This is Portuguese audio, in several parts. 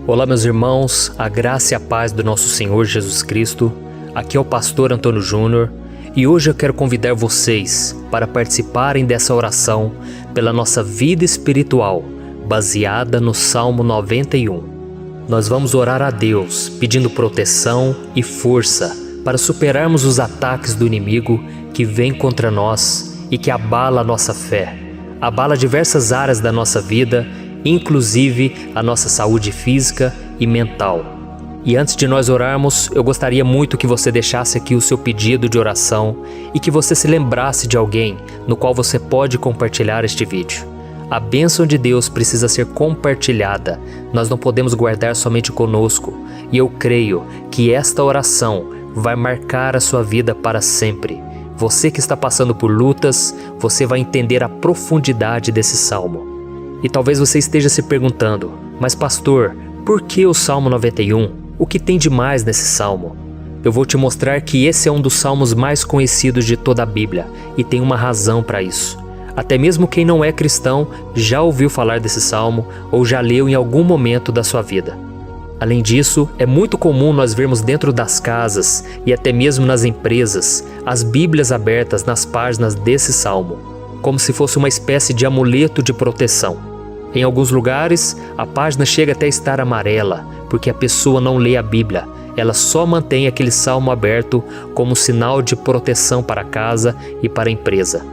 Olá, meus irmãos, a graça e a paz do nosso Senhor Jesus Cristo. Aqui é o pastor Antônio Júnior e hoje eu quero convidar vocês para participarem dessa oração pela nossa vida espiritual, baseada no Salmo 91. Nós vamos orar a Deus pedindo proteção e força para superarmos os ataques do inimigo que vem contra nós e que abala a nossa fé, abala diversas áreas da nossa vida, inclusive a nossa saúde física e mental. E antes de nós orarmos, eu gostaria muito que você deixasse aqui o seu pedido de oração e que você se lembrasse de alguém no qual você pode compartilhar este vídeo. A bênção de Deus precisa ser compartilhada, nós não podemos guardar somente conosco, e eu creio que esta oração vai marcar a sua vida para sempre. Você que está passando por lutas, você vai entender a profundidade desse salmo. E talvez você esteja se perguntando, mas pastor, por que o Salmo 91? O que tem de mais nesse salmo? Eu vou te mostrar que esse é um dos salmos mais conhecidos de toda a Bíblia e tem uma razão para isso. Até mesmo quem não é cristão já ouviu falar desse salmo ou já leu em algum momento da sua vida. Além disso, é muito comum nós vermos dentro das casas e até mesmo nas empresas as Bíblias abertas nas páginas desse salmo, como se fosse uma espécie de amuleto de proteção. Em alguns lugares, a página chega até a estar amarela, porque a pessoa não lê a Bíblia, ela só mantém aquele salmo aberto como sinal de proteção para a casa e para a empresa.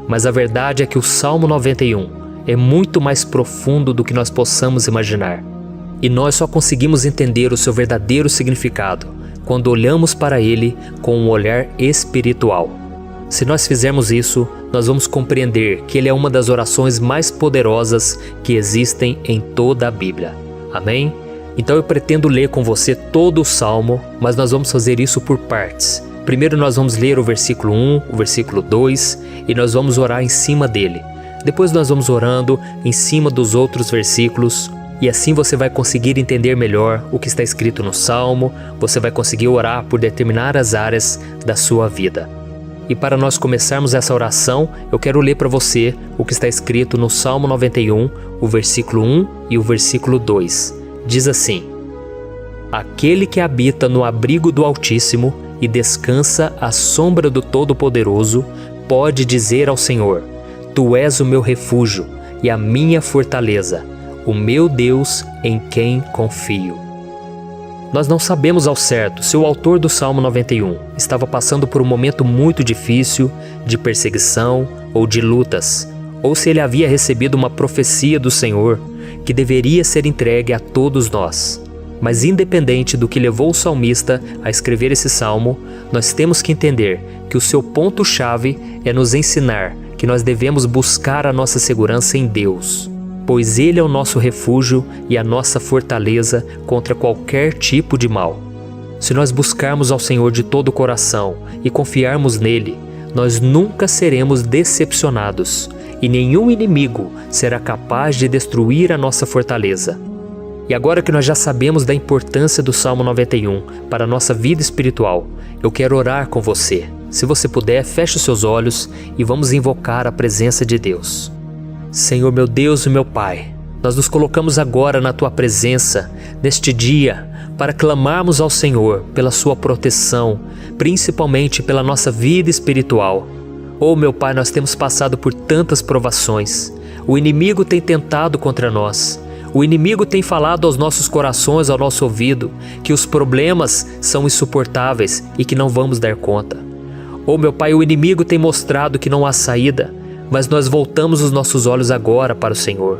Mas a verdade é que o Salmo 91 é muito mais profundo do que nós possamos imaginar. E nós só conseguimos entender o seu verdadeiro significado quando olhamos para ele com um olhar espiritual. Se nós fizermos isso, nós vamos compreender que ele é uma das orações mais poderosas que existem em toda a Bíblia. Amém? Então eu pretendo ler com você todo o Salmo, mas nós vamos fazer isso por partes. Primeiro nós vamos ler o versículo 1, o versículo 2 e nós vamos orar em cima dele. Depois nós vamos orando em cima dos outros versículos e assim você vai conseguir entender melhor o que está escrito no Salmo, você vai conseguir orar por determinadas áreas da sua vida. E para nós começarmos essa oração, eu quero ler para você o que está escrito no Salmo 91, o versículo 1 e o versículo 2. Diz assim: Aquele que habita no abrigo do Altíssimo e descansa à sombra do Todo-Poderoso, pode dizer ao Senhor: Tu és o meu refúgio e a minha fortaleza, o meu Deus em quem confio. Nós não sabemos ao certo se o autor do Salmo 91 estava passando por um momento muito difícil, de perseguição ou de lutas, ou se ele havia recebido uma profecia do Senhor que deveria ser entregue a todos nós. Mas independente do que levou o salmista a escrever esse salmo, nós temos que entender que o seu ponto-chave é nos ensinar que nós devemos buscar a nossa segurança em Deus, pois Ele é o nosso refúgio e a nossa fortaleza contra qualquer tipo de mal. Se nós buscarmos ao Senhor de todo o coração e confiarmos nele, nós nunca seremos decepcionados e nenhum inimigo será capaz de destruir a nossa fortaleza. E agora que nós já sabemos da importância do Salmo 91 para a nossa vida espiritual, eu quero orar com você. Se você puder, feche os seus olhos e vamos invocar a presença de Deus. Senhor meu Deus e meu Pai, nós nos colocamos agora na Tua presença, neste dia, para clamarmos ao Senhor pela Sua proteção, principalmente pela nossa vida espiritual. Oh meu Pai, nós temos passado por tantas provações, o inimigo tem tentado contra nós, o inimigo tem falado aos nossos corações, ao nosso ouvido, que os problemas são insuportáveis e que não vamos dar conta. Oh meu Pai, o inimigo tem mostrado que não há saída, mas nós voltamos os nossos olhos agora para o Senhor.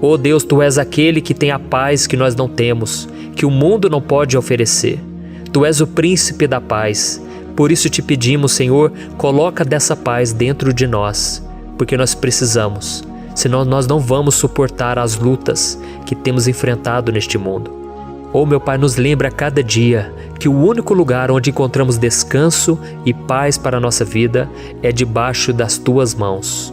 Oh Deus, Tu és aquele que tem a paz que nós não temos, que o mundo não pode oferecer. Tu és o príncipe da paz. Por isso te pedimos, Senhor, coloca dessa paz dentro de nós, porque nós precisamos, senão nós não vamos suportar as lutas que temos enfrentado neste mundo. Oh meu Pai, nos lembra a cada dia que o único lugar onde encontramos descanso e paz para a nossa vida é debaixo das Tuas mãos.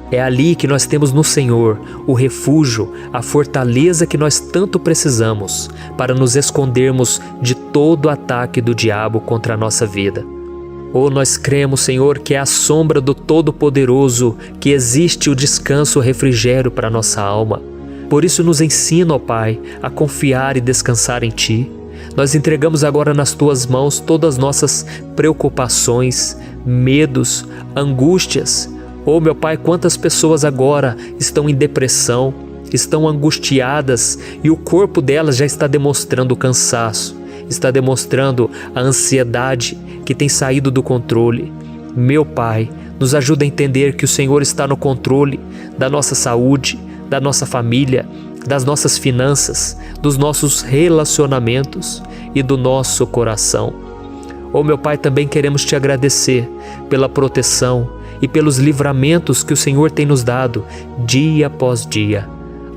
É ali que nós temos no Senhor o refúgio, a fortaleza que nós tanto precisamos para nos escondermos de todo ataque do diabo contra a nossa vida. Oh, nós cremos, Senhor, que é à sombra do Todo-Poderoso que existe o descanso, o refrigério para a nossa alma. Por isso nos ensina, ó Pai, a confiar e descansar em Ti. Nós entregamos agora nas Tuas mãos todas as nossas preocupações, medos, angústias. Oh, meu Pai, quantas pessoas agora estão em depressão, estão angustiadas e o corpo delas já está demonstrando cansaço, está demonstrando a ansiedade que tem saído do controle. Meu Pai, nos ajuda a entender que o Senhor está no controle da nossa saúde, da nossa família, das nossas finanças, dos nossos relacionamentos e do nosso coração. Oh, meu Pai, também queremos Te agradecer pela proteção e pelos livramentos que o Senhor tem nos dado dia após dia.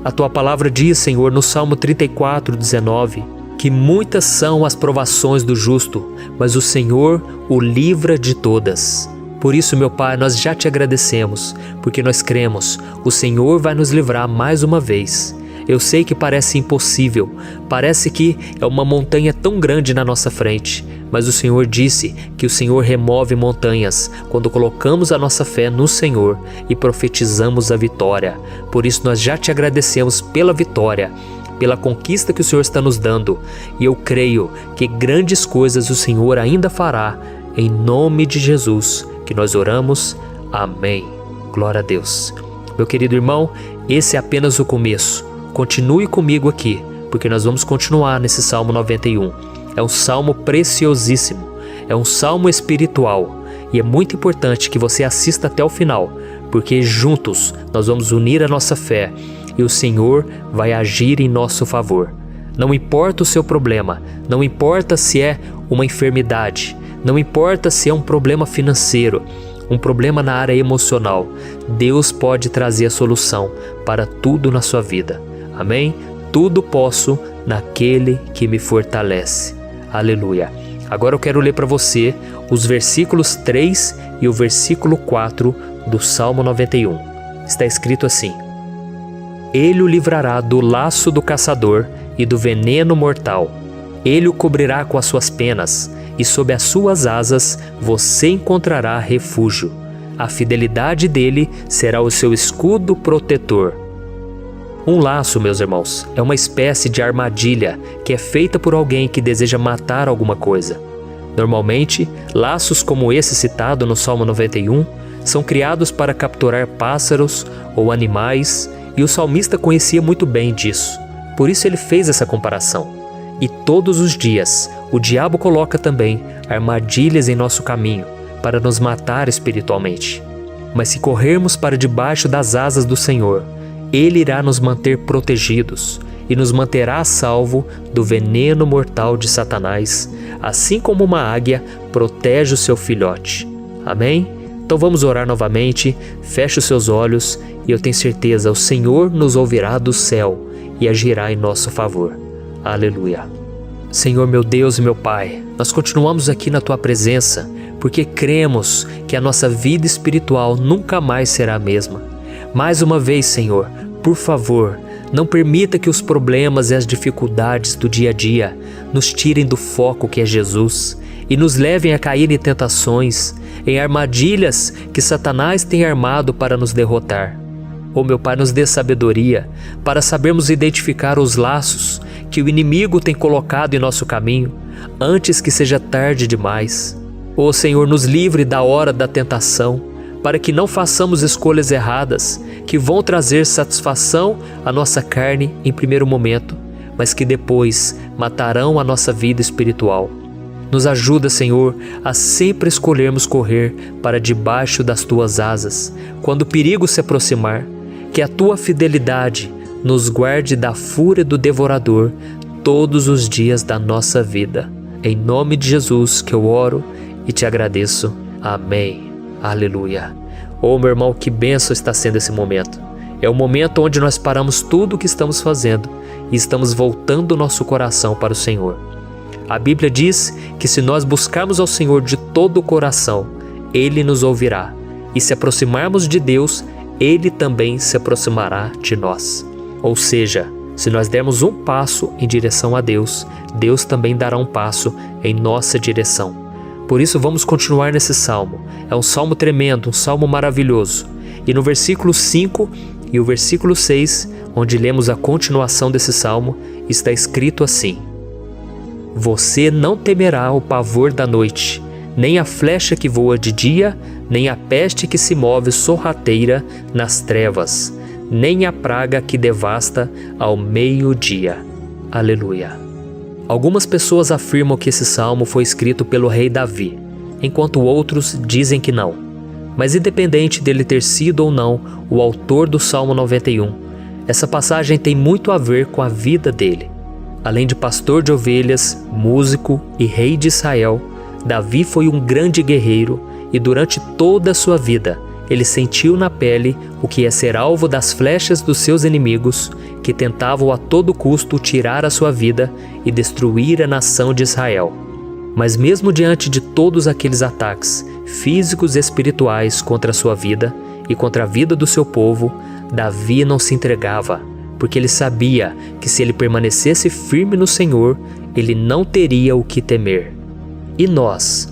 A Tua palavra diz, Senhor, no Salmo 34:19, que muitas são as provações do justo, mas o Senhor o livra de todas. Por isso, meu Pai, nós já Te agradecemos, porque nós cremos, o Senhor vai nos livrar mais uma vez. Eu sei que parece impossível, parece que é uma montanha tão grande na nossa frente, mas o Senhor disse que o Senhor remove montanhas quando colocamos a nossa fé no Senhor e profetizamos a vitória. Por isso nós já Te agradecemos pela vitória, pela conquista que o Senhor está nos dando, e eu creio que grandes coisas o Senhor ainda fará, em nome de Jesus, que nós oramos. Amém. Glória a Deus. Meu querido irmão, esse é apenas o começo. Continue comigo aqui, porque nós vamos continuar nesse Salmo 91. É um salmo preciosíssimo, é um salmo espiritual, e é muito importante que você assista até o final, porque juntos nós vamos unir a nossa fé e o Senhor vai agir em nosso favor. Não importa o seu problema, não importa se é uma enfermidade, não importa se é um problema financeiro, um problema na área emocional, Deus pode trazer a solução para tudo na sua vida. Amém? Tudo posso naquele que me fortalece. Aleluia. Agora eu quero ler para você os versículos 3 e o versículo 4 do Salmo 91. Está escrito assim: Ele o livrará do laço do caçador e do veneno mortal. Ele o cobrirá com as suas penas, e sob as suas asas você encontrará refúgio. A fidelidade dele será o seu escudo protetor. Um laço, meus irmãos, é uma espécie de armadilha que é feita por alguém que deseja matar alguma coisa. Normalmente, laços como esse citado no Salmo 91 são criados para capturar pássaros ou animais, e o salmista conhecia muito bem disso. Por isso ele fez essa comparação. E todos os dias, o diabo coloca também armadilhas em nosso caminho para nos matar espiritualmente. Mas se corrermos para debaixo das asas do Senhor, Ele irá nos manter protegidos e nos manterá a salvo do veneno mortal de Satanás, assim como uma águia protege o seu filhote. Amém? Então vamos orar novamente, feche os seus olhos e eu tenho certeza, o Senhor nos ouvirá do céu e agirá em nosso favor. Aleluia. Senhor, meu Deus e meu Pai, nós continuamos aqui na Tua presença porque cremos que a nossa vida espiritual nunca mais será a mesma. Mais uma vez, Senhor, por favor, não permita que os problemas e as dificuldades do dia a dia nos tirem do foco que é Jesus e nos levem a cair em tentações, em armadilhas que Satanás tem armado para nos derrotar. Oh, meu Pai, nos dê sabedoria para sabermos identificar os laços que o inimigo tem colocado em nosso caminho antes que seja tarde demais. Oh, Senhor, nos livre da hora da tentação, para que não façamos escolhas erradas que vão trazer satisfação à nossa carne em primeiro momento, mas que depois matarão a nossa vida espiritual. Nos ajuda, Senhor, a sempre escolhermos correr para debaixo das Tuas asas, quando o perigo se aproximar, que a Tua fidelidade nos guarde da fúria do devorador todos os dias da nossa vida. Em nome de Jesus que eu oro e te agradeço. Amém. Aleluia. Oh, meu irmão, que bênção está sendo esse momento. É o momento onde nós paramos tudo o que estamos fazendo e estamos voltando o nosso coração para o Senhor. A Bíblia diz que se nós buscarmos ao Senhor de todo o coração, Ele nos ouvirá. E se aproximarmos de Deus, Ele também se aproximará de nós. Ou seja, se nós dermos um passo em direção a Deus, Deus também dará um passo em nossa direção. Por isso vamos continuar nesse salmo. É um salmo tremendo, um salmo maravilhoso. E no versículo 5 E o versículo 6, onde lemos a continuação desse salmo, está escrito assim: Você não temerá o pavor da noite, nem a flecha que voa de dia, nem a peste que se move sorrateira nas trevas, nem a praga que devasta ao meio-dia. Aleluia. Algumas pessoas afirmam que esse salmo foi escrito pelo rei Davi, enquanto outros dizem que não. Mas independente dele ter sido ou não o autor do Salmo 91, essa passagem tem muito a ver com a vida dele. Além de pastor de ovelhas, músico e rei de Israel, Davi foi um grande guerreiro e durante toda a sua vida ele sentiu na pele o que é ser alvo das flechas dos seus inimigos, que tentavam a todo custo tirar a sua vida e destruir a nação de Israel. Mas mesmo diante de todos aqueles ataques físicos e espirituais contra a sua vida e contra a vida do seu povo, Davi não se entregava, porque ele sabia que se ele permanecesse firme no Senhor, ele não teria o que temer. E nós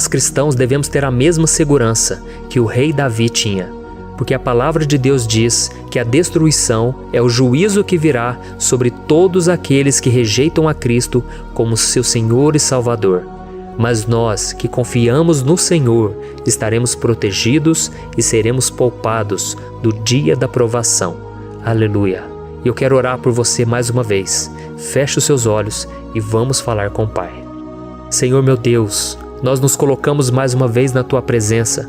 cristãos devemos ter a mesma segurança que o rei Davi tinha, porque a palavra de Deus diz que a destruição é o juízo que virá sobre todos aqueles que rejeitam a Cristo como seu Senhor e Salvador. Mas nós, que confiamos no Senhor, estaremos protegidos e seremos poupados do dia da provação. Aleluia! E eu quero orar por você mais uma vez. Feche os seus olhos e vamos falar com o Pai. Senhor meu Deus, nós nos colocamos mais uma vez na Tua presença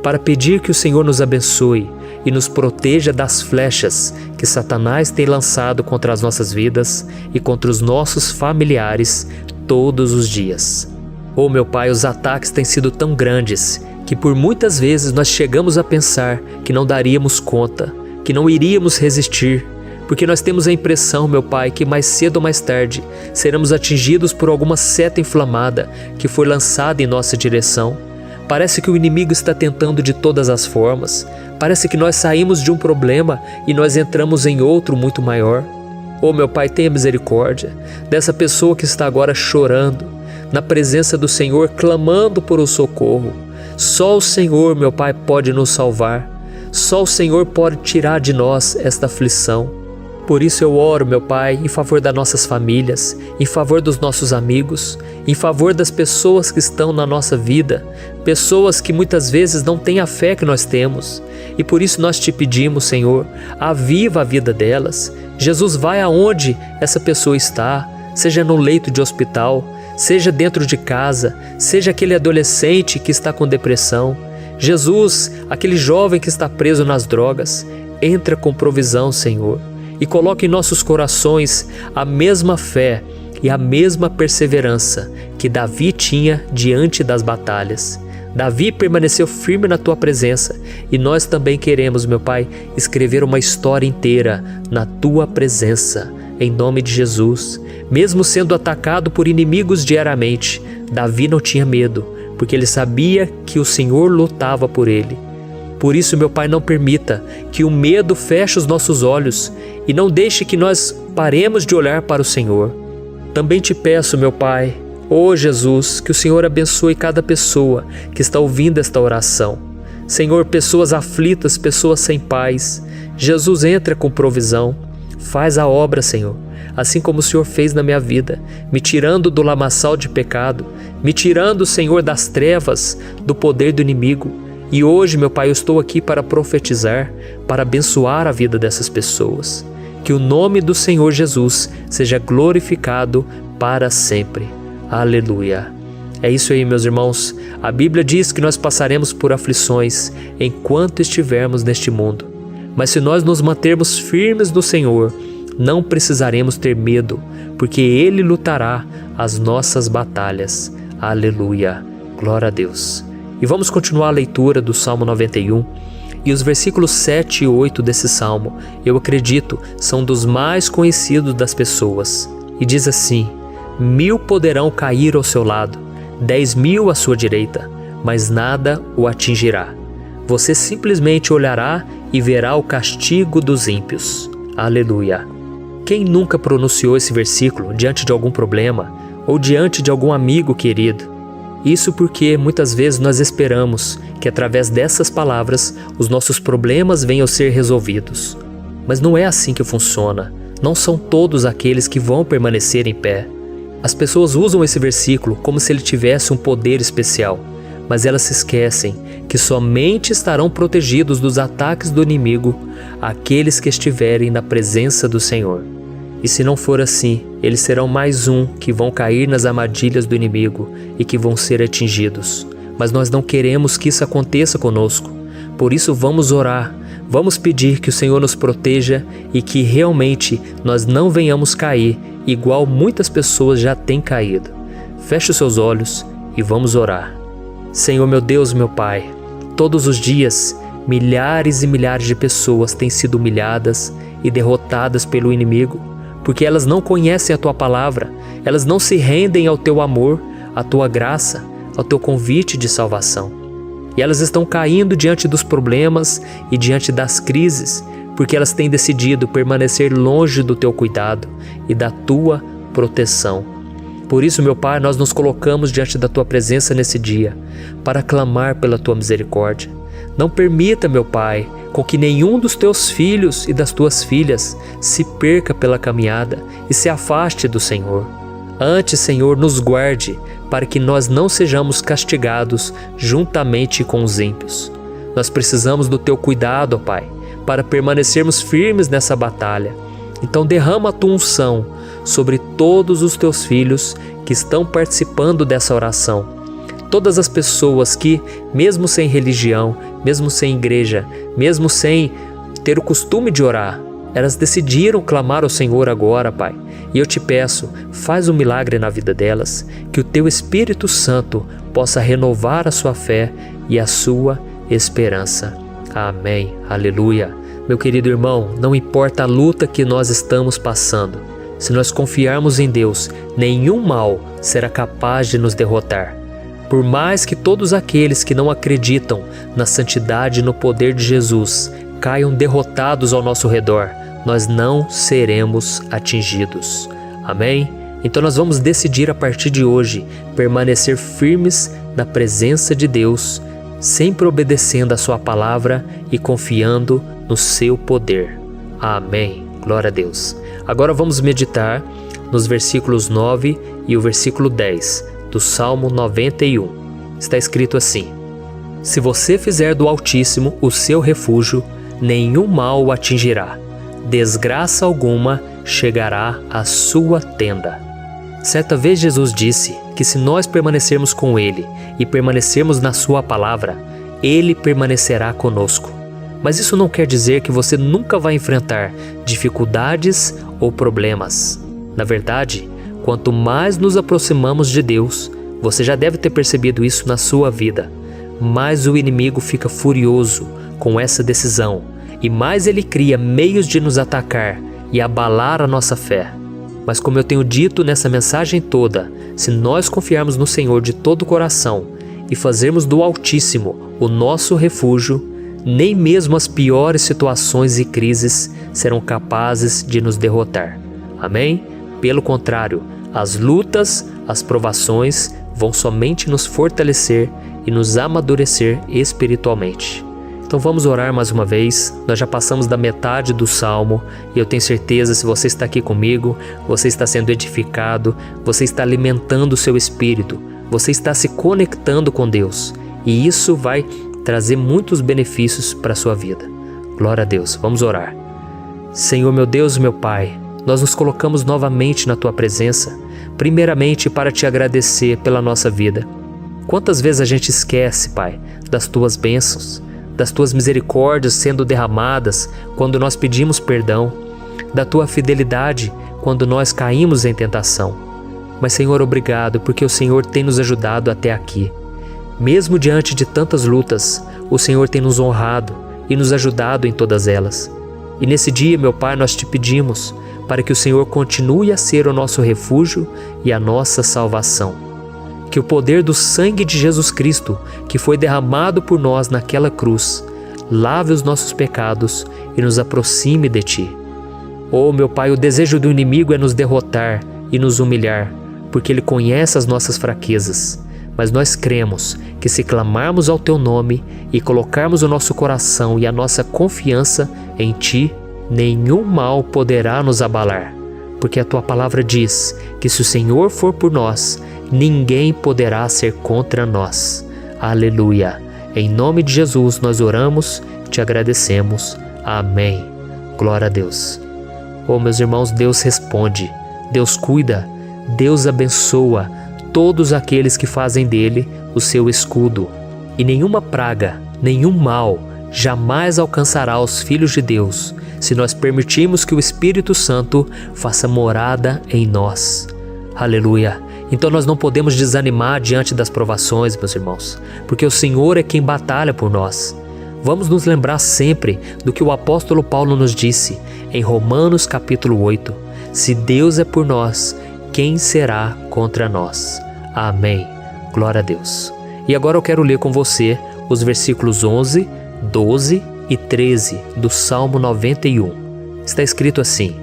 para pedir que o Senhor nos abençoe e nos proteja das flechas que Satanás tem lançado contra as nossas vidas e contra os nossos familiares todos os dias. Oh meu Pai, os ataques têm sido tão grandes que por muitas vezes nós chegamos a pensar que não daríamos conta, que não iríamos resistir, porque nós temos a impressão, meu Pai, que mais cedo ou mais tarde seremos atingidos por alguma seta inflamada que foi lançada em nossa direção. Parece que o inimigo está tentando de todas as formas. Parece que nós saímos de um problema e nós entramos em outro muito maior. Oh meu Pai, tenha misericórdia dessa pessoa que está agora chorando, na presença do Senhor, clamando por um socorro. Só o Senhor, meu Pai, pode nos salvar. Só o Senhor pode tirar de nós esta aflição. Por isso eu oro, meu Pai, em favor das nossas famílias, em favor dos nossos amigos, em favor das pessoas que estão na nossa vida, pessoas que muitas vezes não têm a fé que nós temos. E por isso nós te pedimos, Senhor, aviva a vida delas. Jesus, vai aonde essa pessoa está, seja no leito de hospital, seja dentro de casa, seja aquele adolescente que está com depressão. Jesus, aquele jovem que está preso nas drogas, entra com provisão, Senhor. E coloque em nossos corações a mesma fé e a mesma perseverança que Davi tinha diante das batalhas. Davi permaneceu firme na Tua presença e nós também queremos, meu Pai, escrever uma história inteira na Tua presença, em nome de Jesus. Mesmo sendo atacado por inimigos diariamente, Davi não tinha medo, porque ele sabia que o Senhor lutava por ele. Por isso, meu Pai, não permita que o medo feche os nossos olhos e não deixe que nós paremos de olhar para o Senhor. Também te peço, meu Pai, ó Jesus, que o Senhor abençoe cada pessoa que está ouvindo esta oração. Senhor, pessoas aflitas, pessoas sem paz. Jesus, entra com provisão. Faz a obra, Senhor, assim como o Senhor fez na minha vida, me tirando do lamaçal de pecado, me tirando, Senhor, das trevas, do poder do inimigo. E hoje, meu Pai, eu estou aqui para profetizar, para abençoar a vida dessas pessoas. Que o nome do Senhor Jesus seja glorificado para sempre. Aleluia. É isso aí, meus irmãos. A Bíblia diz que nós passaremos por aflições enquanto estivermos neste mundo. Mas se nós nos mantermos firmes no Senhor, não precisaremos ter medo, porque Ele lutará as nossas batalhas. Aleluia. Glória a Deus. E vamos continuar a leitura do Salmo 91. E os versículos 7 e 8 desse Salmo, eu acredito, são dos mais conhecidos das pessoas. E diz assim: 1000 poderão cair ao seu lado, 10.000 à sua direita, mas nada o atingirá. Você simplesmente olhará e verá o castigo dos ímpios. Aleluia. Quem nunca pronunciou esse versículo diante de algum problema ou diante de algum amigo querido? Isso porque muitas vezes nós esperamos que através dessas palavras os nossos problemas venham a ser resolvidos. Mas não é assim que funciona. Não são todos aqueles que vão permanecer em pé. As pessoas usam esse versículo como se ele tivesse um poder especial, mas elas se esquecem que somente estarão protegidos dos ataques do inimigo aqueles que estiverem na presença do Senhor. E se não for assim, eles serão mais um que vão cair nas armadilhas do inimigo e que vão ser atingidos. Mas nós não queremos que isso aconteça conosco. Por isso vamos orar, vamos pedir que o Senhor nos proteja e que realmente nós não venhamos cair igual muitas pessoas já têm caído. Feche os seus olhos e vamos orar. Senhor meu Deus, meu Pai, todos os dias milhares e milhares de pessoas têm sido humilhadas e derrotadas pelo inimigo, porque elas não conhecem a Tua palavra, elas não se rendem ao Teu amor, à Tua graça, ao Teu convite de salvação. E elas estão caindo diante dos problemas e diante das crises, porque elas têm decidido permanecer longe do Teu cuidado e da Tua proteção. Por isso, meu Pai, nós nos colocamos diante da Tua presença nesse dia, para clamar pela Tua misericórdia. Não permita, meu Pai, com que nenhum dos Teus filhos e das Tuas filhas se perca pela caminhada e se afaste do Senhor. Antes, Senhor, nos guarde, para que nós não sejamos castigados juntamente com os ímpios. Nós precisamos do Teu cuidado, ó Pai, para permanecermos firmes nessa batalha. Então derrama a Tua unção sobre todos os Teus filhos que estão participando dessa oração. Todas as pessoas que, mesmo sem religião, mesmo sem igreja, mesmo sem ter o costume de orar, elas decidiram clamar ao Senhor agora, Pai. E eu te peço, faz um milagre na vida delas, que o Teu Espírito Santo possa renovar a sua fé e a sua esperança. Amém. Aleluia. Meu querido irmão, não importa a luta que nós estamos passando, se nós confiarmos em Deus, nenhum mal será capaz de nos derrotar. Por mais que todos aqueles que não acreditam na santidade e no poder de Jesus caiam derrotados ao nosso redor, nós não seremos atingidos. Amém? Então nós vamos decidir a partir de hoje permanecer firmes na presença de Deus, sempre obedecendo a Sua palavra e confiando no Seu poder. Amém. Glória a Deus. Agora vamos meditar nos versículos 9 e o versículo 10 do Salmo 91. Está escrito assim: Se você fizer do Altíssimo o seu refúgio, nenhum mal o atingirá, desgraça alguma chegará à sua tenda. Certa vez Jesus disse que se nós permanecermos com Ele e permanecermos na Sua palavra, Ele permanecerá conosco. Mas isso não quer dizer que você nunca vai enfrentar dificuldades ou problemas. Na verdade, quanto mais nos aproximamos de Deus, você já deve ter percebido isso na sua vida, mais o inimigo fica furioso com essa decisão e mais ele cria meios de nos atacar e abalar a nossa fé. Mas como eu tenho dito nessa mensagem toda, se nós confiarmos no Senhor de todo o coração e fazermos do Altíssimo o nosso refúgio, nem mesmo as piores situações e crises serão capazes de nos derrotar. Amém? Pelo contrário, as lutas, as provações vão somente nos fortalecer e nos amadurecer espiritualmente. Então vamos orar mais uma vez. Nós já passamos da metade do Salmo e eu tenho certeza, se você está aqui comigo, você está sendo edificado, você está alimentando o seu espírito, você está se conectando com Deus e isso vai trazer muitos benefícios para a sua vida. Glória a Deus. Vamos orar. Senhor meu Deus, meu Pai, nós nos colocamos novamente na Tua presença, primeiramente para Te agradecer pela nossa vida. Quantas vezes a gente esquece, Pai, das Tuas bênçãos, das Tuas misericórdias sendo derramadas quando nós pedimos perdão, da Tua fidelidade quando nós caímos em tentação. Mas, Senhor, obrigado, porque o Senhor tem nos ajudado até aqui. Mesmo diante de tantas lutas, o Senhor tem nos honrado e nos ajudado em todas elas. E nesse dia, meu Pai, nós Te pedimos para que o Senhor continue a ser o nosso refúgio e a nossa salvação. Que o poder do sangue de Jesus Cristo, que foi derramado por nós naquela cruz, lave os nossos pecados e nos aproxime de Ti. Oh, meu Pai, o desejo do inimigo é nos derrotar e nos humilhar, porque ele conhece as nossas fraquezas. Mas nós cremos que se clamarmos ao Teu nome e colocarmos o nosso coração e a nossa confiança em Ti, nenhum mal poderá nos abalar, porque a tua palavra diz que se o Senhor for por nós, ninguém poderá ser contra nós. Aleluia! Em nome de Jesus nós oramos, te agradecemos. Amém. Glória a Deus. Oh, meus irmãos, Deus responde, Deus cuida, Deus abençoa todos aqueles que fazem dele o seu escudo. E nenhuma praga, nenhum mal jamais alcançará os filhos de Deus, se nós permitirmos que o Espírito Santo faça morada em nós. Aleluia! Então nós não podemos desanimar diante das provações, meus irmãos, porque o Senhor é quem batalha por nós. Vamos nos lembrar sempre do que o apóstolo Paulo nos disse em Romanos capítulo 8. Se Deus é por nós, quem será contra nós? Amém. Glória a Deus. E agora eu quero ler com você os versículos 11, 12 e 13 do Salmo 91. Está escrito assim: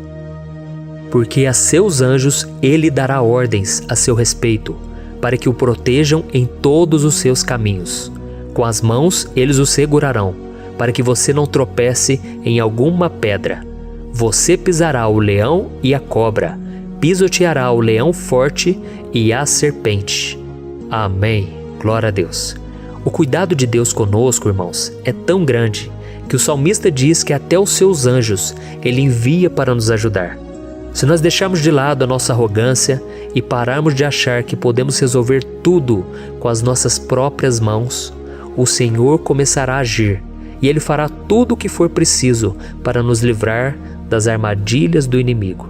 porque a seus anjos ele dará ordens a seu respeito, para que o protejam em todos os seus caminhos. Com as mãos eles o segurarão, para que você não tropece em alguma pedra. Você pisará o leão e a cobra, pisoteará o leão forte e a serpente. Amém. Glória a Deus. O cuidado de Deus conosco, irmãos, é tão grande que o salmista diz que até os seus anjos ele envia para nos ajudar. Se nós deixarmos de lado a nossa arrogância e pararmos de achar que podemos resolver tudo com as nossas próprias mãos, o Senhor começará a agir e Ele fará tudo o que for preciso para nos livrar das armadilhas do inimigo.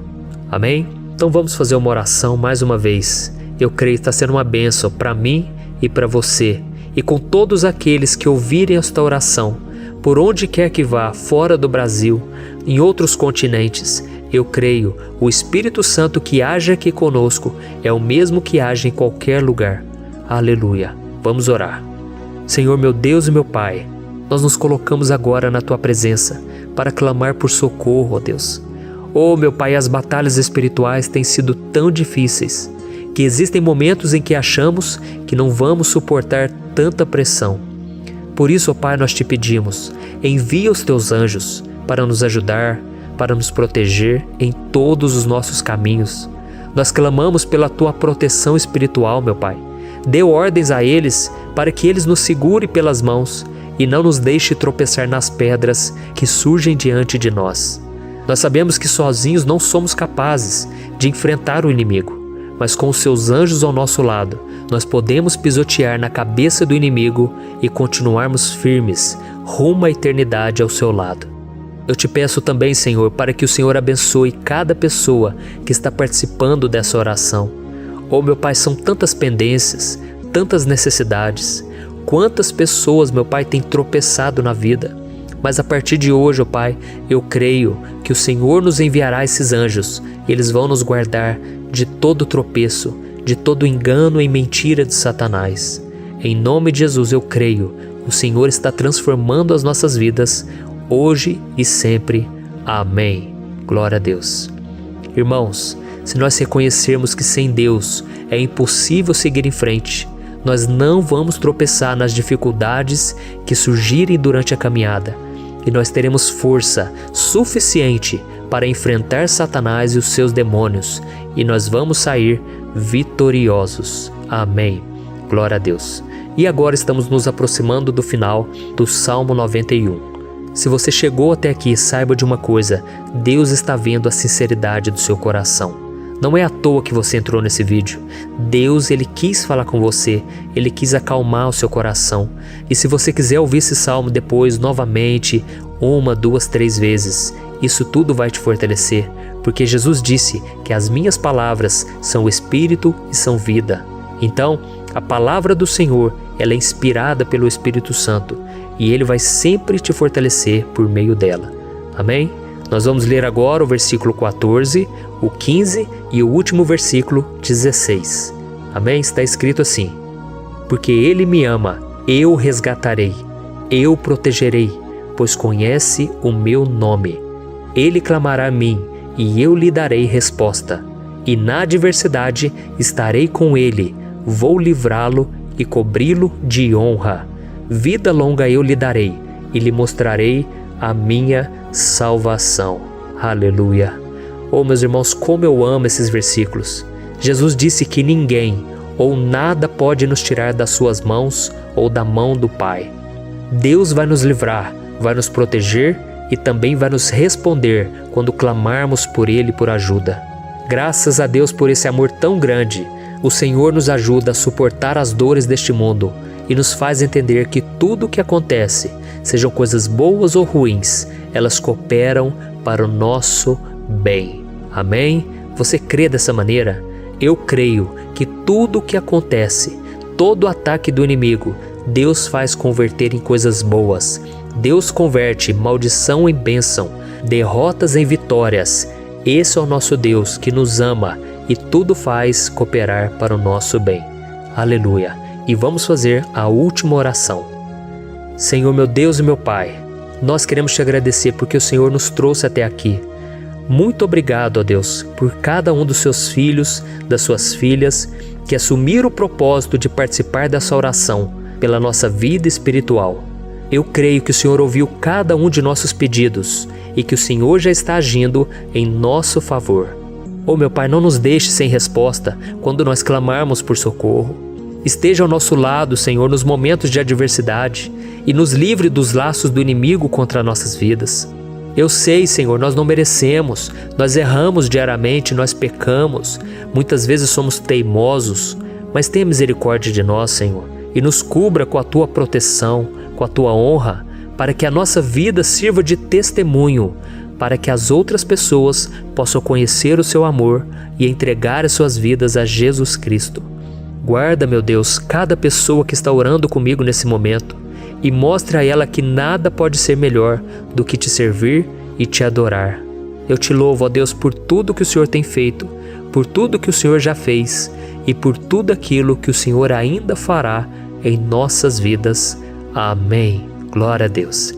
Amém? Então vamos fazer uma oração mais uma vez. Eu creio que está sendo uma bênção para mim e para você, e com todos aqueles que ouvirem esta oração, por onde quer que vá, fora do Brasil, em outros continentes. Eu creio, o Espírito Santo que age aqui conosco é o mesmo que age em qualquer lugar. Aleluia. Vamos orar. Senhor, meu Deus e meu Pai, nós nos colocamos agora na Tua presença para clamar por socorro, ó Deus. Oh, meu Pai, as batalhas espirituais têm sido tão difíceis que existem momentos em que achamos que não vamos suportar tanta pressão. Por isso, ó Pai, nós te pedimos, envia os Teus anjos para nos ajudar, para nos proteger em todos os nossos caminhos. Nós clamamos pela Tua proteção espiritual, meu Pai. Dê ordens a eles para que eles nos segurem pelas mãos e não nos deixe tropeçar nas pedras que surgem diante de nós. Nós sabemos que sozinhos não somos capazes de enfrentar o inimigo, mas com os Seus anjos ao nosso lado, nós podemos pisotear na cabeça do inimigo e continuarmos firmes rumo à eternidade ao Seu lado. Eu te peço também, Senhor, para que o Senhor abençoe cada pessoa que está participando dessa oração. Oh, meu Pai, são tantas pendências, tantas necessidades. Quantas pessoas, meu Pai, têm tropeçado na vida. Mas a partir de hoje, ó Pai, eu creio que o Senhor nos enviará esses anjos e eles vão nos guardar de todo tropeço, de todo engano e mentira de Satanás. Em nome de Jesus eu creio, o Senhor está transformando as nossas vidas hoje e sempre. Amém. Glória a Deus. Irmãos, se nós reconhecermos que sem Deus é impossível seguir em frente, nós não vamos tropeçar nas dificuldades que surgirem durante a caminhada, e nós teremos força suficiente para enfrentar Satanás e os seus demônios, e nós vamos sair vitoriosos. Amém. Glória a Deus. E agora estamos nos aproximando do final do Salmo 91. Se você chegou até aqui, saiba de uma coisa: Deus está vendo a sinceridade do seu coração. Não é à toa que você entrou nesse vídeo. Deus, Ele quis falar com você, Ele quis acalmar o seu coração. E se você quiser ouvir esse salmo depois, novamente, 1, 2, 3 vezes, isso tudo vai te fortalecer, porque Jesus disse que as minhas palavras são espírito e são vida. Então, a palavra do Senhor, ela é inspirada pelo Espírito Santo, e Ele vai sempre te fortalecer por meio dela. Amém? Nós vamos ler agora o versículo 14, o 15 e o último versículo 16. Amém? Está escrito assim: porque Ele me ama, eu o resgatarei, eu o protegerei, pois conhece o meu nome. Ele clamará a mim, e eu lhe darei resposta. E na adversidade estarei com ele, vou livrá-lo e cobri-lo de honra. Vida longa eu lhe darei, e lhe mostrarei a minha salvação. Aleluia. Oh, meus irmãos, como eu amo esses versículos. Jesus disse que ninguém ou nada pode nos tirar das suas mãos ou da mão do Pai. Deus vai nos livrar, vai nos proteger e também vai nos responder quando clamarmos por Ele por ajuda. Graças a Deus por esse amor tão grande, o Senhor nos ajuda a suportar as dores deste mundo e nos faz entender que tudo o que acontece, sejam coisas boas ou ruins, elas cooperam para o nosso bem. Amém? Você crê dessa maneira? Eu creio que tudo o que acontece, todo ataque do inimigo, Deus faz converter em coisas boas. Deus converte maldição em bênção, derrotas em vitórias. Esse é o nosso Deus que nos ama e tudo faz cooperar para o nosso bem. Aleluia! E vamos fazer a última oração. Senhor, meu Deus e meu Pai, nós queremos te agradecer porque o Senhor nos trouxe até aqui. Muito obrigado, ó Deus, por cada um dos seus filhos, das suas filhas, que assumiram o propósito de participar dessa oração pela nossa vida espiritual. Eu creio que o Senhor ouviu cada um de nossos pedidos e que o Senhor já está agindo em nosso favor. Oh, meu Pai, não nos deixe sem resposta quando nós clamarmos por socorro. Esteja ao nosso lado, Senhor, nos momentos de adversidade e nos livre dos laços do inimigo contra nossas vidas. Eu sei, Senhor, nós não merecemos, nós erramos diariamente, nós pecamos, muitas vezes somos teimosos, mas tenha misericórdia de nós, Senhor, e nos cubra com a Tua proteção, com a Tua honra, para que a nossa vida sirva de testemunho, para que as outras pessoas possam conhecer o Seu amor e entregar as suas vidas a Jesus Cristo. Guarda, meu Deus, cada pessoa que está orando comigo nesse momento e mostre a ela que nada pode ser melhor do que te servir e te adorar. Eu te louvo, ó Deus, por tudo que o Senhor tem feito, por tudo que o Senhor já fez e por tudo aquilo que o Senhor ainda fará em nossas vidas. Amém. Glória a Deus.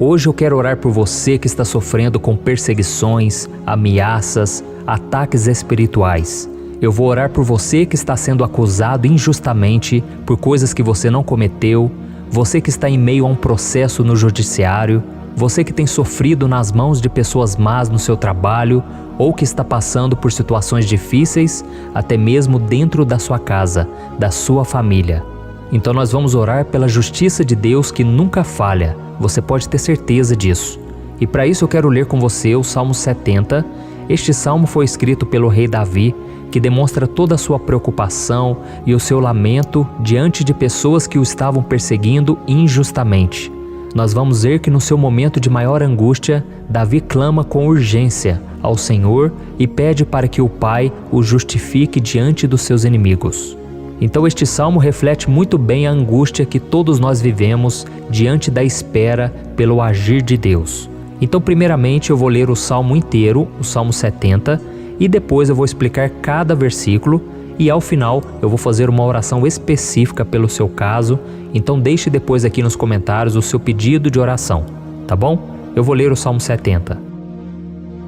Hoje eu quero orar por você que está sofrendo com perseguições, ameaças, ataques espirituais. Eu vou orar por você que está sendo acusado injustamente por coisas que você não cometeu, você que está em meio a um processo no judiciário, você que tem sofrido nas mãos de pessoas más no seu trabalho ou que está passando por situações difíceis, até mesmo dentro da sua casa, da sua família. Então nós vamos orar pela justiça de Deus que nunca falha, você pode ter certeza disso. E para isso eu quero ler com você o Salmo 70. Este salmo foi escrito pelo rei Davi, que demonstra toda a sua preocupação e o seu lamento diante de pessoas que o estavam perseguindo injustamente. Nós vamos ver que no seu momento de maior angústia, Davi clama com urgência ao Senhor e pede para que o Pai o justifique diante dos seus inimigos. Então este salmo reflete muito bem a angústia que todos nós vivemos diante da espera pelo agir de Deus. Então primeiramente eu vou ler o salmo inteiro, o Salmo 70, e depois eu vou explicar cada versículo e ao final eu vou fazer uma oração específica pelo seu caso, então deixe depois aqui nos comentários o seu pedido de oração, tá bom? Eu vou ler o Salmo 70.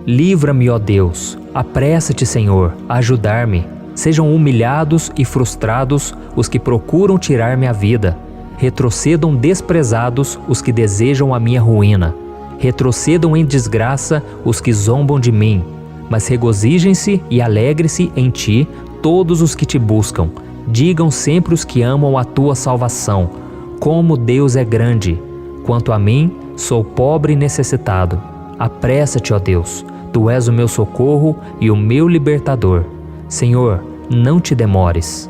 Livra-me, ó Deus, apressa-te, Senhor, a ajudar-me. Sejam humilhados e frustrados os que procuram tirar-me a vida. Retrocedam desprezados os que desejam a minha ruína. Retrocedam em desgraça os que zombam de mim. Mas regozijem-se e alegre-se em ti todos os que te buscam. Digam sempre os que amam a tua salvação, como Deus é grande. Quanto a mim, sou pobre e necessitado. Apressa-te, ó Deus, tu és o meu socorro e o meu libertador. Senhor, não te demores.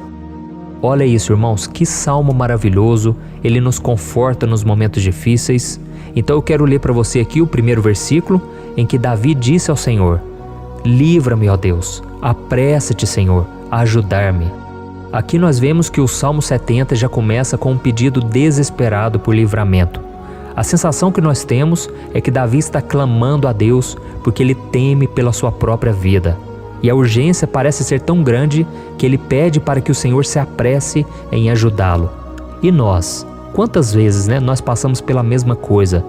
Olha isso, irmãos, que salmo maravilhoso, ele nos conforta nos momentos difíceis. Então eu quero ler para você aqui o primeiro versículo, em que Davi disse ao Senhor: livra-me, ó Deus, apressa-te, Senhor, a ajudar-me. Aqui nós vemos que o Salmo 70 já começa com um pedido desesperado por livramento. A sensação que nós temos é que Davi está clamando a Deus porque ele teme pela sua própria vida. E a urgência parece ser tão grande que ele pede para que o Senhor se apresse em ajudá-lo. E nós? Quantas vezes nós passamos pela mesma coisa?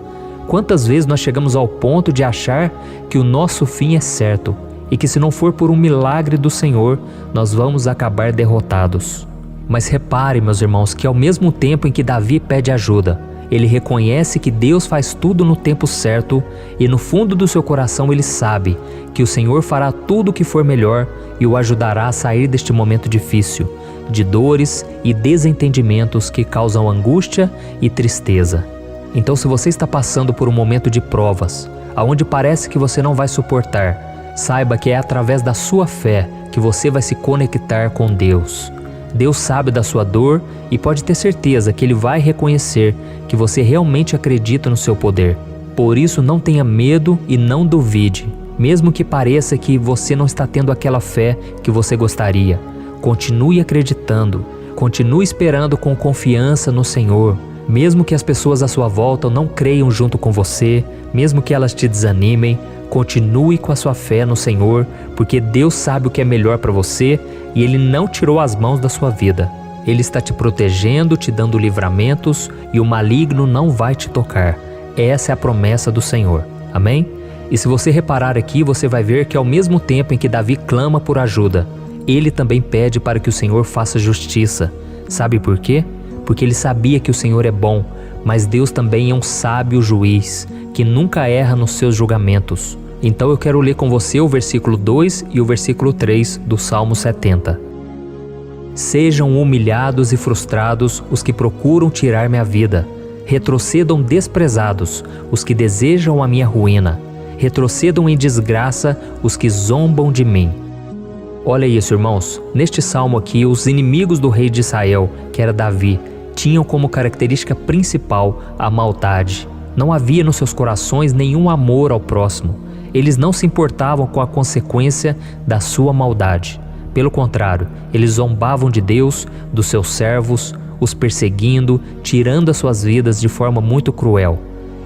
Quantas vezes nós chegamos ao ponto de achar que o nosso fim é certo e que se não for por um milagre do Senhor, nós vamos acabar derrotados? Mas repare, meus irmãos, que ao mesmo tempo em que Davi pede ajuda, Ele reconhece que Deus faz tudo no tempo certo e no fundo do seu coração ele sabe que o Senhor fará tudo o que for melhor e o ajudará a sair deste momento difícil, de dores e desentendimentos que causam angústia e tristeza. Então, se você está passando por um momento de provas, aonde parece que você não vai suportar, saiba que é através da sua fé que você vai se conectar com Deus. Deus sabe da sua dor e pode ter certeza que Ele vai reconhecer que você realmente acredita no seu poder. Por isso, não tenha medo e não duvide, mesmo que pareça que você não está tendo aquela fé que você gostaria. Continue acreditando, continue esperando com confiança no Senhor. Mesmo que as pessoas à sua volta não creiam junto com você, mesmo que elas te desanimem, continue com a sua fé no Senhor, porque Deus sabe o que é melhor para você e Ele não tirou as mãos da sua vida. Ele está te protegendo, te dando livramentos e o maligno não vai te tocar. Essa é a promessa do Senhor. Amém? E se você reparar aqui, você vai ver que ao mesmo tempo em que Davi clama por ajuda, ele também pede para que o Senhor faça justiça. Sabe por quê? Porque ele sabia que o Senhor é bom, mas Deus também é um sábio juiz, que nunca erra nos seus julgamentos. Então eu quero ler com você o versículo 2 e o versículo 3 do Salmo 70. Sejam humilhados e frustrados os que procuram tirar minha vida. Retrocedam desprezados os que desejam a minha ruína. Retrocedam em desgraça os que zombam de mim. Olha isso, irmãos. Neste salmo aqui, os inimigos do rei de Israel, que era Davi, tinham como característica principal a maldade. Não havia nos seus corações nenhum amor ao próximo. Eles não se importavam com a consequência da sua maldade. Pelo contrário, eles zombavam de Deus, dos seus servos, os perseguindo, tirando as suas vidas de forma muito cruel.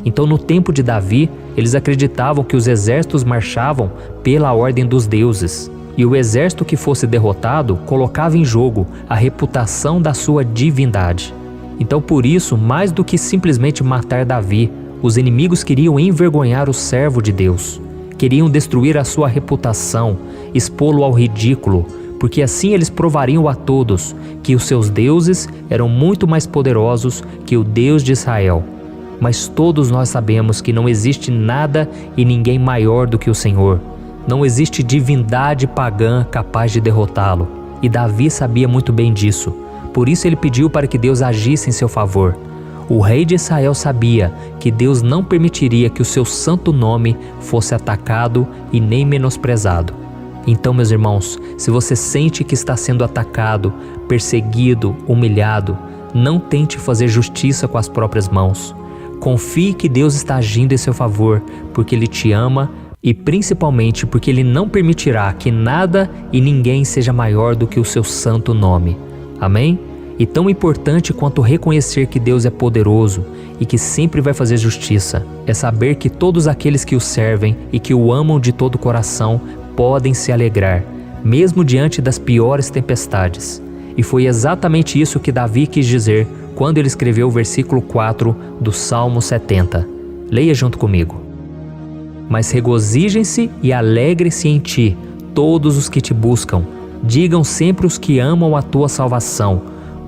Então, no tempo de Davi, eles acreditavam que os exércitos marchavam pela ordem dos deuses. E o exército que fosse derrotado colocava em jogo a reputação da sua divindade. Então, por isso, mais do que simplesmente matar Davi, os inimigos queriam envergonhar o servo de Deus. Queriam destruir a sua reputação, expô-lo ao ridículo, porque assim eles provariam a todos que os seus deuses eram muito mais poderosos que o Deus de Israel. Mas todos nós sabemos que não existe nada e ninguém maior do que o Senhor. Não existe divindade pagã capaz de derrotá-lo. E Davi sabia muito bem disso. Por isso ele pediu para que Deus agisse em seu favor. O rei de Israel sabia que Deus não permitiria que o seu santo nome fosse atacado e nem menosprezado. Então, meus irmãos, se você sente que está sendo atacado, perseguido, humilhado, não tente fazer justiça com as próprias mãos. Confie que Deus está agindo em seu favor, porque Ele te ama e principalmente porque Ele não permitirá que nada e ninguém seja maior do que o seu santo nome. Amém? E tão importante quanto reconhecer que Deus é poderoso e que sempre vai fazer justiça, é saber que todos aqueles que o servem e que o amam de todo o coração podem se alegrar, mesmo diante das piores tempestades. E foi exatamente isso que Davi quis dizer quando ele escreveu o versículo 4 do Salmo 70. Leia junto comigo. Mas regozijem-se e alegrem-se em ti, todos os que te buscam. Digam sempre os que amam a tua salvação,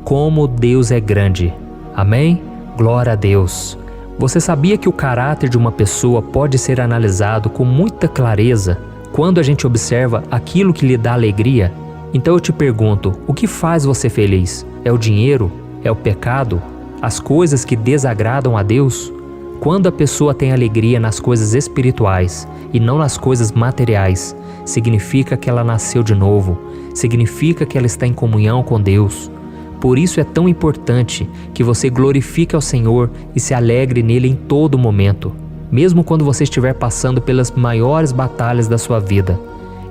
como Deus é grande. Amém? Glória a Deus. Você sabia que o caráter de uma pessoa pode ser analisado com muita clareza quando a gente observa aquilo que lhe dá alegria? Então eu te pergunto, o que faz você feliz? É o dinheiro? É o pecado? As coisas que desagradam a Deus? Quando a pessoa tem alegria nas coisas espirituais e não nas coisas materiais, significa que ela nasceu de novo, significa que ela está em comunhão com Deus. Por isso é tão importante que você glorifique ao Senhor e se alegre nele em todo momento, mesmo quando você estiver passando pelas maiores batalhas da sua vida.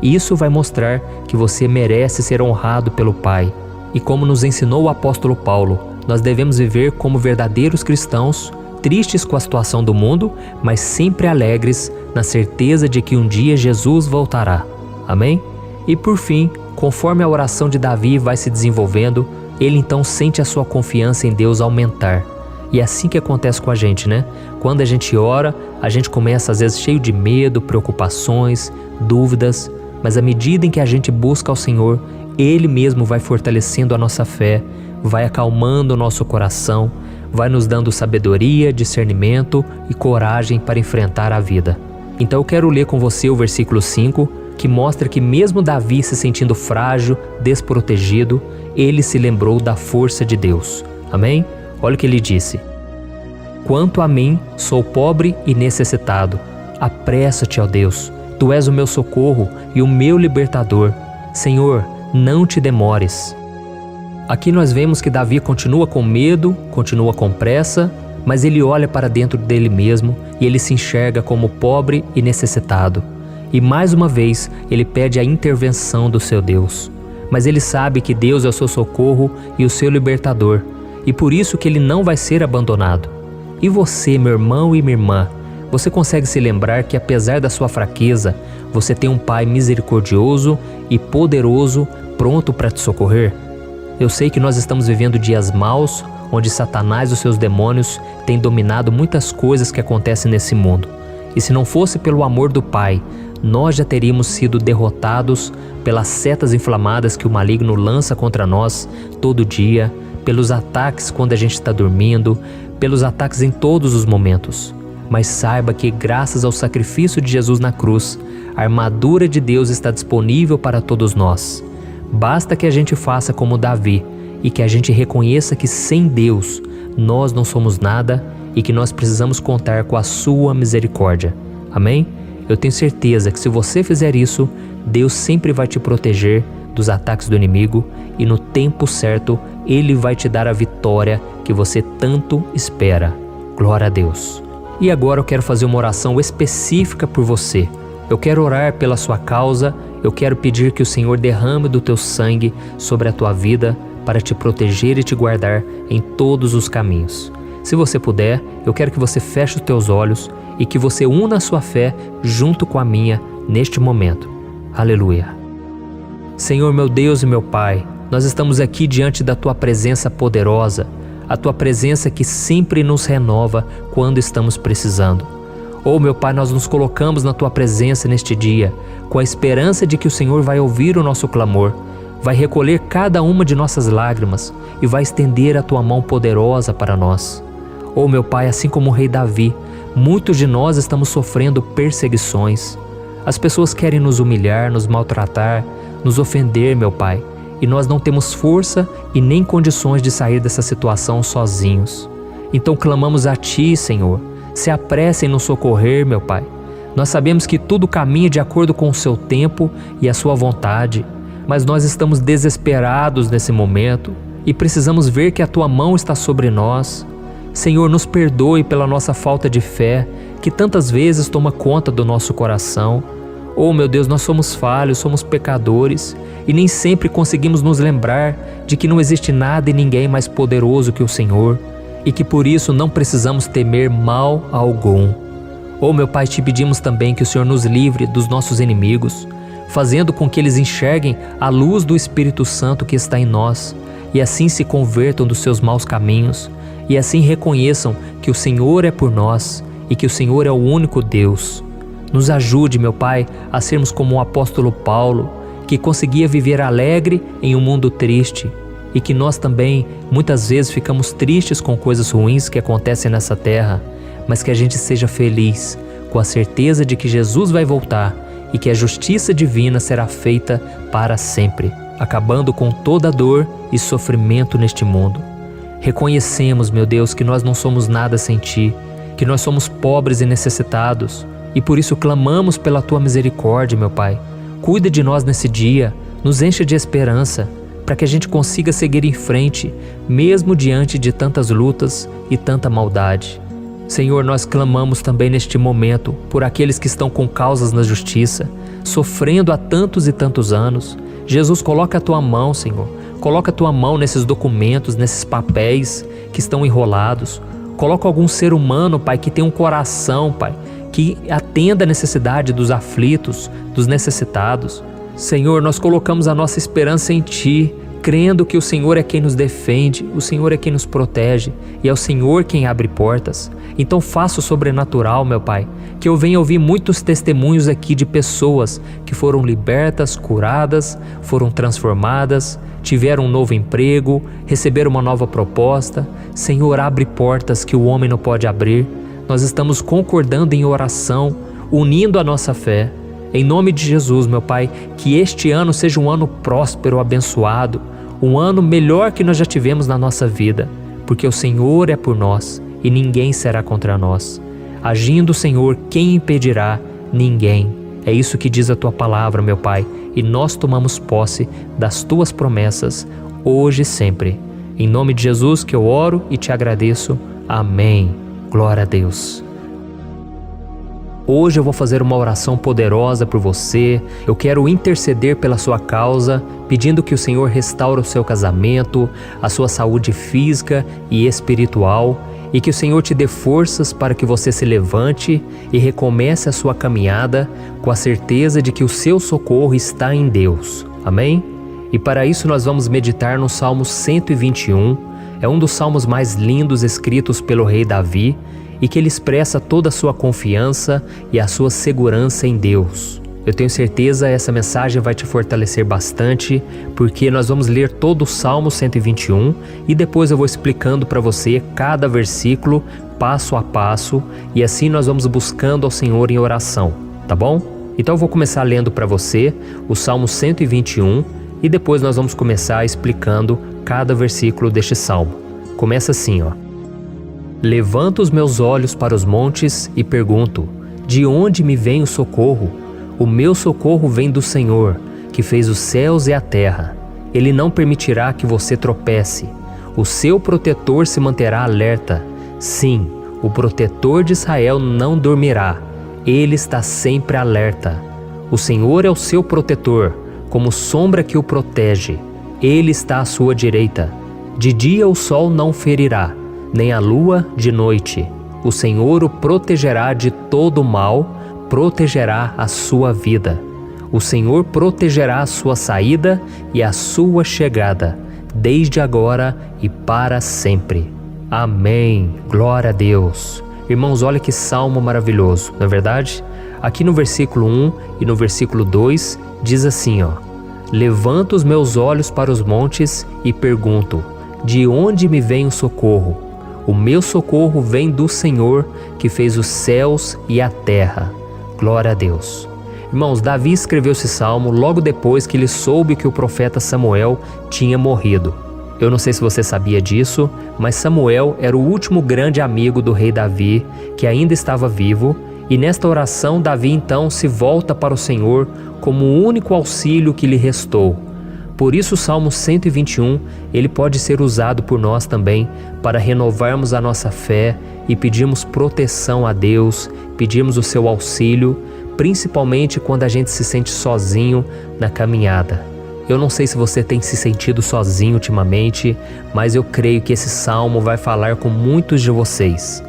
Isso vai mostrar que você merece ser honrado pelo Pai. E como nos ensinou o apóstolo Paulo, nós devemos viver como verdadeiros cristãos, tristes com a situação do mundo, mas sempre alegres na certeza de que um dia Jesus voltará. Amém? E por fim, conforme a oração de Davi vai se desenvolvendo, ele então sente a sua confiança em Deus aumentar. E é assim que acontece com a gente, né? Quando a gente ora, a gente começa às vezes cheio de medo, preocupações, dúvidas, mas à medida em que a gente busca ao Senhor, Ele mesmo vai fortalecendo a nossa fé, vai acalmando o nosso coração, vai nos dando sabedoria, discernimento e coragem para enfrentar a vida. Então eu quero ler com você o versículo 5, que mostra que mesmo Davi se sentindo frágil, desprotegido, ele se lembrou da força de Deus. Amém? Olha o que ele disse: quanto a mim, sou pobre e necessitado. Apressa-te, ó Deus, tu és o meu socorro e o meu libertador. Senhor, não te demores. Aqui nós vemos que Davi continua com medo, continua com pressa, mas ele olha para dentro dele mesmo e ele se enxerga como pobre e necessitado. E mais uma vez ele pede a intervenção do seu Deus. Mas ele sabe que Deus é o seu socorro e o seu libertador, e por isso que ele não vai ser abandonado. E você, meu irmão e minha irmã, você consegue se lembrar que apesar da sua fraqueza, você tem um Pai misericordioso e poderoso pronto para te socorrer? Eu sei que nós estamos vivendo dias maus, onde Satanás e os seus demônios têm dominado muitas coisas que acontecem nesse mundo. E se não fosse pelo amor do Pai, nós já teríamos sido derrotados pelas setas inflamadas que o maligno lança contra nós todo dia, pelos ataques quando a gente está dormindo, pelos ataques em todos os momentos. Mas saiba que graças ao sacrifício de Jesus na cruz, a armadura de Deus está disponível para todos nós. Basta que a gente faça como Davi e que a gente reconheça que sem Deus nós não somos nada e que nós precisamos contar com a sua misericórdia. Amém? Eu tenho certeza que se você fizer isso, Deus sempre vai te proteger dos ataques do inimigo e no tempo certo Ele vai te dar a vitória que você tanto espera. Glória a Deus. E agora eu quero fazer uma oração específica por você. Eu quero orar pela sua causa, eu quero pedir que o Senhor derrame do teu sangue sobre a tua vida para te proteger e te guardar em todos os caminhos. Se você puder, eu quero que você feche os teus olhos e que você una a sua fé junto com a minha neste momento. Aleluia. Senhor, meu Deus e meu Pai, nós estamos aqui diante da Tua presença poderosa, a Tua presença que sempre nos renova quando estamos precisando. Oh, meu Pai, nós nos colocamos na Tua presença neste dia, com a esperança de que o Senhor vai ouvir o nosso clamor, vai recolher cada uma de nossas lágrimas e vai estender a Tua mão poderosa para nós. Oh, meu Pai, assim como o rei Davi, muitos de nós estamos sofrendo perseguições. As pessoas querem nos humilhar, nos maltratar, nos ofender, meu Pai, e nós não temos força e nem condições de sair dessa situação sozinhos. Então clamamos a Ti, Senhor, se apresse em nos socorrer, meu Pai. Nós sabemos que tudo caminha de acordo com o Seu tempo e a Sua vontade, mas nós estamos desesperados nesse momento e precisamos ver que a Tua mão está sobre nós. Senhor, nos perdoe pela nossa falta de fé, que tantas vezes toma conta do nosso coração. Oh, meu Deus, nós somos falhos, somos pecadores e nem sempre conseguimos nos lembrar de que não existe nada e ninguém mais poderoso que o Senhor e que por isso não precisamos temer mal algum. Oh, meu Pai, te pedimos também que o Senhor nos livre dos nossos inimigos, fazendo com que eles enxerguem a luz do Espírito Santo que está em nós e assim se convertam dos seus maus caminhos e assim reconheçam que o Senhor é por nós e que o Senhor é o único Deus. Nos ajude, meu Pai, a sermos como o apóstolo Paulo, que conseguia viver alegre em um mundo triste e que nós também muitas vezes ficamos tristes com coisas ruins que acontecem nessa terra, mas que a gente seja feliz com a certeza de que Jesus vai voltar e que a justiça divina será feita para sempre, acabando com toda dor e sofrimento neste mundo. Reconhecemos, meu Deus, que nós não somos nada sem Ti, que nós somos pobres e necessitados, e por isso clamamos pela Tua misericórdia, meu Pai. Cuida de nós nesse dia, nos enche de esperança, para que a gente consiga seguir em frente, mesmo diante de tantas lutas e tanta maldade. Senhor, nós clamamos também neste momento por aqueles que estão com causas na justiça, sofrendo há tantos e tantos anos. Jesus, coloca a Tua mão, Senhor. Coloca a Tua mão nesses documentos, nesses papéis que estão enrolados. Coloca algum ser humano, Pai, que tem um coração, Pai, que atenda a necessidade dos aflitos, dos necessitados. Senhor, nós colocamos a nossa esperança em Ti, crendo que o Senhor é quem nos defende, o Senhor é quem nos protege e é o Senhor quem abre portas. Então faça o sobrenatural, meu Pai, que eu venha ouvir muitos testemunhos aqui de pessoas que foram libertas, curadas, foram transformadas, tiveram um novo emprego, receberam uma nova proposta. Senhor, abre portas que o homem não pode abrir. Nós estamos concordando em oração, unindo a nossa fé. Em nome de Jesus, meu Pai, que este ano seja um ano próspero, abençoado, um ano melhor que nós já tivemos na nossa vida, porque o Senhor é por nós e ninguém será contra nós. Agindo o Senhor, quem impedirá? Ninguém. É isso que diz a Tua palavra, meu Pai, e nós tomamos posse das Tuas promessas, hoje e sempre. Em nome de Jesus que eu oro e te agradeço. Amém. Glória a Deus. Hoje eu vou fazer uma oração poderosa por você. Eu quero interceder pela sua causa, pedindo que o Senhor restaure o seu casamento, a sua saúde física e espiritual, e que o Senhor te dê forças para que você se levante e recomece a sua caminhada com a certeza de que o seu socorro está em Deus. Amém? E para isso nós vamos meditar no Salmo 121. É um dos salmos mais lindos escritos pelo rei Davi, e que ele expressa toda a sua confiança e a sua segurança em Deus. Eu tenho certeza que essa mensagem vai te fortalecer bastante, porque nós vamos ler todo o Salmo 121 e depois eu vou explicando para você cada versículo, passo a passo, e assim nós vamos buscando ao Senhor em oração, tá bom? Então eu vou começar lendo para você o Salmo 121 e depois nós vamos começar explicando cada versículo deste salmo. Começa assim, ó. Levanto os meus olhos para os montes e pergunto: de onde me vem o socorro? O meu socorro vem do Senhor, que fez os céus e a terra. Ele não permitirá que você tropece. O seu protetor se manterá alerta. Sim, o protetor de Israel não dormirá. Ele está sempre alerta. O Senhor é o seu protetor, como sombra que o protege. Ele está à sua direita. De dia o sol não ferirá, nem a lua de noite. O Senhor o protegerá de todo mal, protegerá a sua vida. O Senhor protegerá a sua saída e a sua chegada, desde agora e para sempre. Amém. Glória a Deus. Irmãos, olha que salmo maravilhoso, não é verdade? Aqui no versículo 1 e no versículo 2 diz assim, ó: Levanto os meus olhos para os montes e pergunto: de onde me vem o socorro? O meu socorro vem do Senhor, que fez os céus e a terra. Glória a Deus. Irmãos, Davi escreveu esse salmo logo depois que ele soube que o profeta Samuel tinha morrido. Eu não sei se você sabia disso, mas Samuel era o último grande amigo do rei Davi, que ainda estava vivo, e nesta oração Davi então se volta para o Senhor como o único auxílio que lhe restou. Por isso o Salmo 121, ele pode ser usado por nós também para renovarmos a nossa fé e pedirmos proteção a Deus, pedirmos o seu auxílio, principalmente quando a gente se sente sozinho na caminhada. Eu não sei se você tem se sentido sozinho ultimamente, mas eu creio que esse salmo vai falar com muitos de vocês.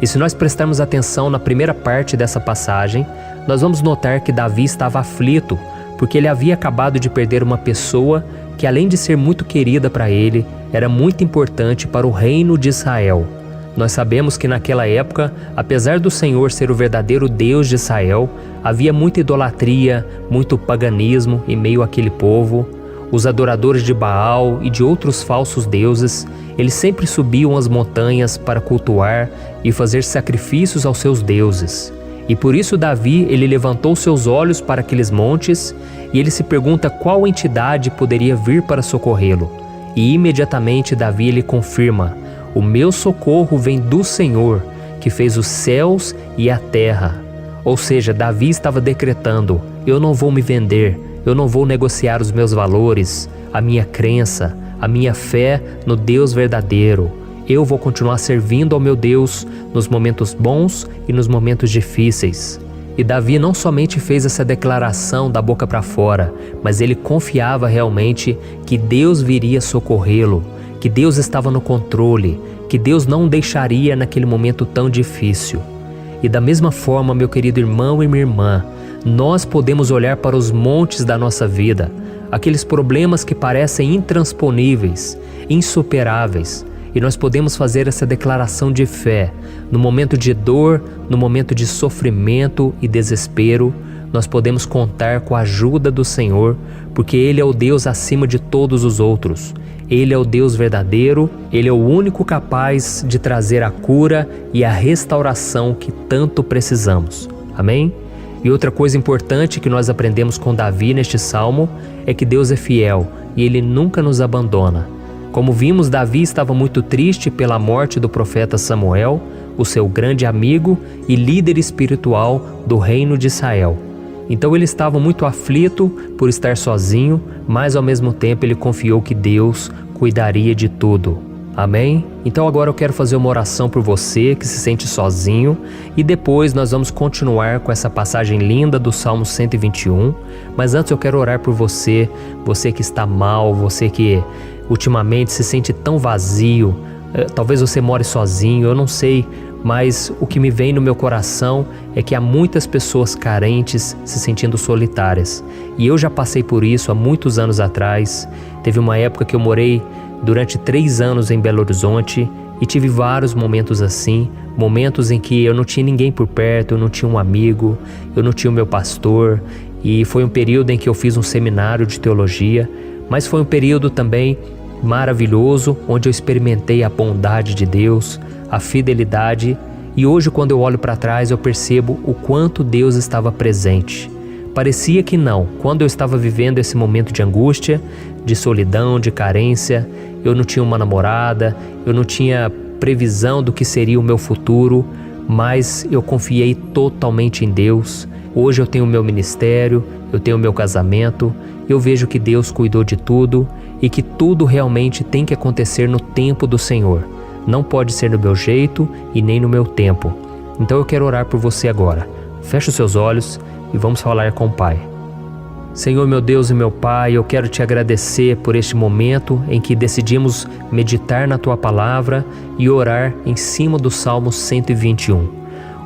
E se nós prestarmos atenção na primeira parte dessa passagem, nós vamos notar que Davi estava aflito, porque ele havia acabado de perder uma pessoa que, além de ser muito querida para ele, era muito importante para o reino de Israel. Nós sabemos que naquela época, apesar do Senhor ser o verdadeiro Deus de Israel, havia muita idolatria, muito paganismo em meio àquele povo. Os adoradores de Baal e de outros falsos deuses, eles sempre subiam as montanhas para cultuar e fazer sacrifícios aos seus deuses. E por isso Davi, ele levantou seus olhos para aqueles montes e ele se pergunta qual entidade poderia vir para socorrê-lo. E imediatamente Davi ele confirma: o meu socorro vem do Senhor, que fez os céus e a terra. Ou seja, Davi estava decretando: eu não vou me vender, eu não vou negociar os meus valores, a minha crença, a minha fé no Deus verdadeiro. Eu vou continuar servindo ao meu Deus nos momentos bons e nos momentos difíceis. E Davi não somente fez essa declaração da boca para fora, mas ele confiava realmente que Deus viria socorrê-lo, que Deus estava no controle, que Deus não o deixaria naquele momento tão difícil. E da mesma forma, meu querido irmão e minha irmã, nós podemos olhar para os montes da nossa vida, aqueles problemas que parecem intransponíveis, insuperáveis. E nós podemos fazer essa declaração de fé. No momento de dor, no momento de sofrimento e desespero, nós podemos contar com a ajuda do Senhor, porque Ele é o Deus acima de todos os outros. Ele é o Deus verdadeiro, Ele é o único capaz de trazer a cura e a restauração que tanto precisamos. Amém? E outra coisa importante que nós aprendemos com Davi neste salmo é que Deus é fiel e Ele nunca nos abandona. Como vimos, Davi estava muito triste pela morte do profeta Samuel, o seu grande amigo e líder espiritual do reino de Israel. Então ele estava muito aflito por estar sozinho, mas ao mesmo tempo ele confiou que Deus cuidaria de tudo. Amém? Então agora eu quero fazer uma oração por você que se sente sozinho e depois nós vamos continuar com essa passagem linda do Salmo 121. Mas antes eu quero orar por você, você que está mal, você que ultimamente se sente tão vazio, talvez você more sozinho, eu não sei, mas o que me vem no meu coração é que há muitas pessoas carentes se sentindo solitárias. E eu já passei por isso há muitos anos atrás. Teve uma época que eu morei durante 3 anos em Belo Horizonte e tive vários momentos assim, momentos em que eu não tinha ninguém por perto, eu não tinha um amigo, eu não tinha o meu pastor, e foi um período em que eu fiz um seminário de teologia, mas foi um período também maravilhoso, onde eu experimentei a bondade de Deus, a fidelidade, e hoje quando eu olho para trás eu percebo o quanto Deus estava presente. Parecia que não, quando eu estava vivendo esse momento de angústia, de solidão, de carência, eu não tinha uma namorada, eu não tinha previsão do que seria o meu futuro, mas eu confiei totalmente em Deus. Hoje eu tenho o meu ministério, eu tenho o meu casamento, eu vejo que Deus cuidou de tudo e que tudo realmente tem que acontecer no tempo do Senhor. Não pode ser no meu jeito e nem no meu tempo. Então eu quero orar por você agora. Feche os seus olhos e vamos falar com o Pai. Senhor, meu Deus e meu Pai, eu quero te agradecer por este momento em que decidimos meditar na Tua Palavra e orar em cima do Salmo 121.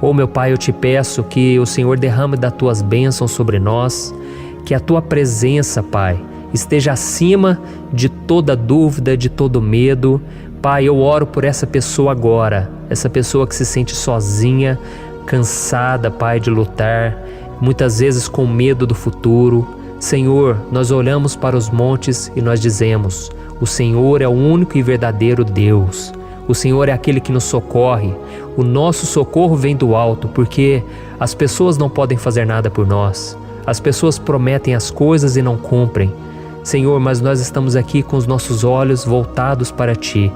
Oh, meu Pai, eu te peço que o Senhor derrame das Tuas bênçãos sobre nós, que a Tua presença, Pai, esteja acima de toda dúvida, de todo medo. Pai, eu oro por essa pessoa agora, essa pessoa que se sente sozinha, cansada, Pai, de lutar, muitas vezes com medo do futuro. Senhor, nós olhamos para os montes e nós dizemos: o Senhor é o único e verdadeiro Deus. O Senhor é aquele que nos socorre. O nosso socorro vem do alto, porque as pessoas não podem fazer nada por nós. As pessoas prometem as coisas e não cumprem. Senhor, mas nós estamos aqui com os nossos olhos voltados para Ti.